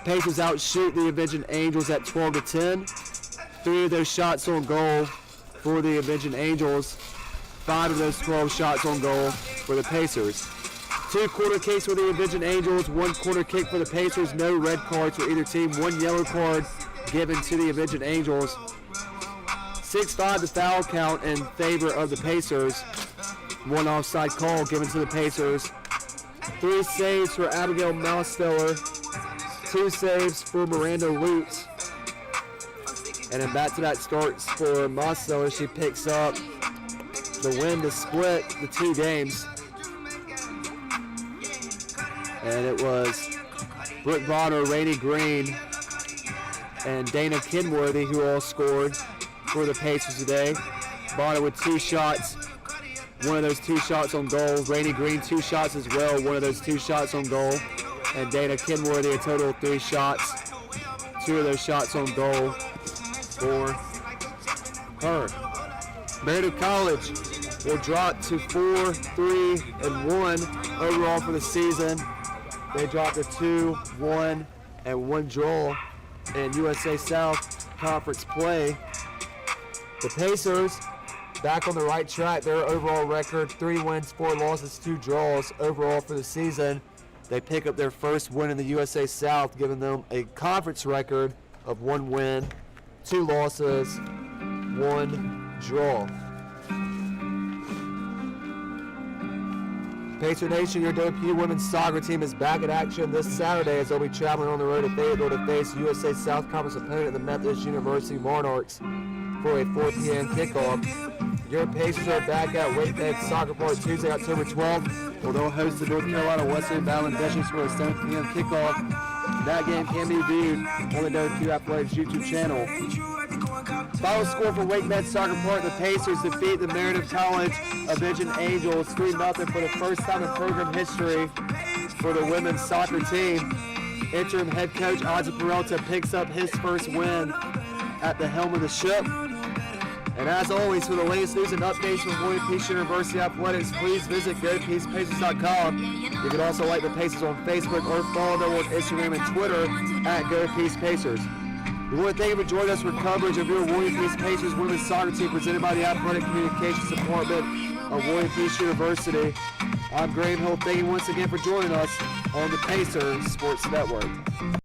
Pacers outshoot the Avenging Angels at 12-10. 3 of those shots on goal for the Avenging Angels. 5 of those 12 shots on goal for the Pacers. 2 corner kicks for the Avenging Angels, 1 corner kick for the Pacers, no red cards for either team, 1 yellow card given to the Avenging Angels. 6-5 the foul count in favor of the Pacers. 1 offside call given to the Pacers. 3 saves for Abigail Mousteller, 2 saves for Miranda Lutz. And then back-to-back starts for Mousteller. She picks up the win to split the 2 games. And it was Brooke Bonner, Rainey Green, and Dana Kenworthy who all scored for the Pacers today. Bonner with 2 shots, 1 of those 2 shots on goal. Rainey Green 2 shots as well, 1 of those 2 shots on goal. And Dana Kenworthy a total of 3 shots, 2 of those shots on goal for her. Meredith College will drop to 4-3-1 overall for the season. They dropped a 2-1 and 1 draw in USA South Conference play. The Pacers back on the right track. Their overall record, 3 wins, 4 losses, 2 draws overall for the season. They pick up their first win in the USA South, giving them a conference record of 1 win, 2 losses, 1 draw. Pacer Nation, your WPU women's soccer team is back in action this Saturday as they'll be traveling on the road to Fayetteville to face USA South Conference opponent, the Methodist University Monarchs, for a 4 p.m. kickoff. Your Pacers are back at Wake Med Soccer Park Tuesday, October 12th, where they'll host the North Carolina Western battling Bishops for a 7 p.m. kickoff. That game can be viewed on the WPU Athletics YouTube channel. Final score for Wake Med Soccer Park: the Pacers defeat the Meredith College Avenging Angels 3-0 for the first time in program history for the women's soccer team. Interim head coach Ozzy Peralta picks up his first win at the helm of the ship. And as always, for the latest news and updates from William Peace University Athletics, please visit GoPeacePacers.com. You can also like the Pacers on Facebook or follow them on Instagram and Twitter at GoPeacePacers. We want to thank you for joining us for coverage of your William Peace Pacers women's soccer team presented by the Athletic Communications Department of William Peace University. I'm Graham Hill. Thank you once again for joining us on the Pacers Sports Network.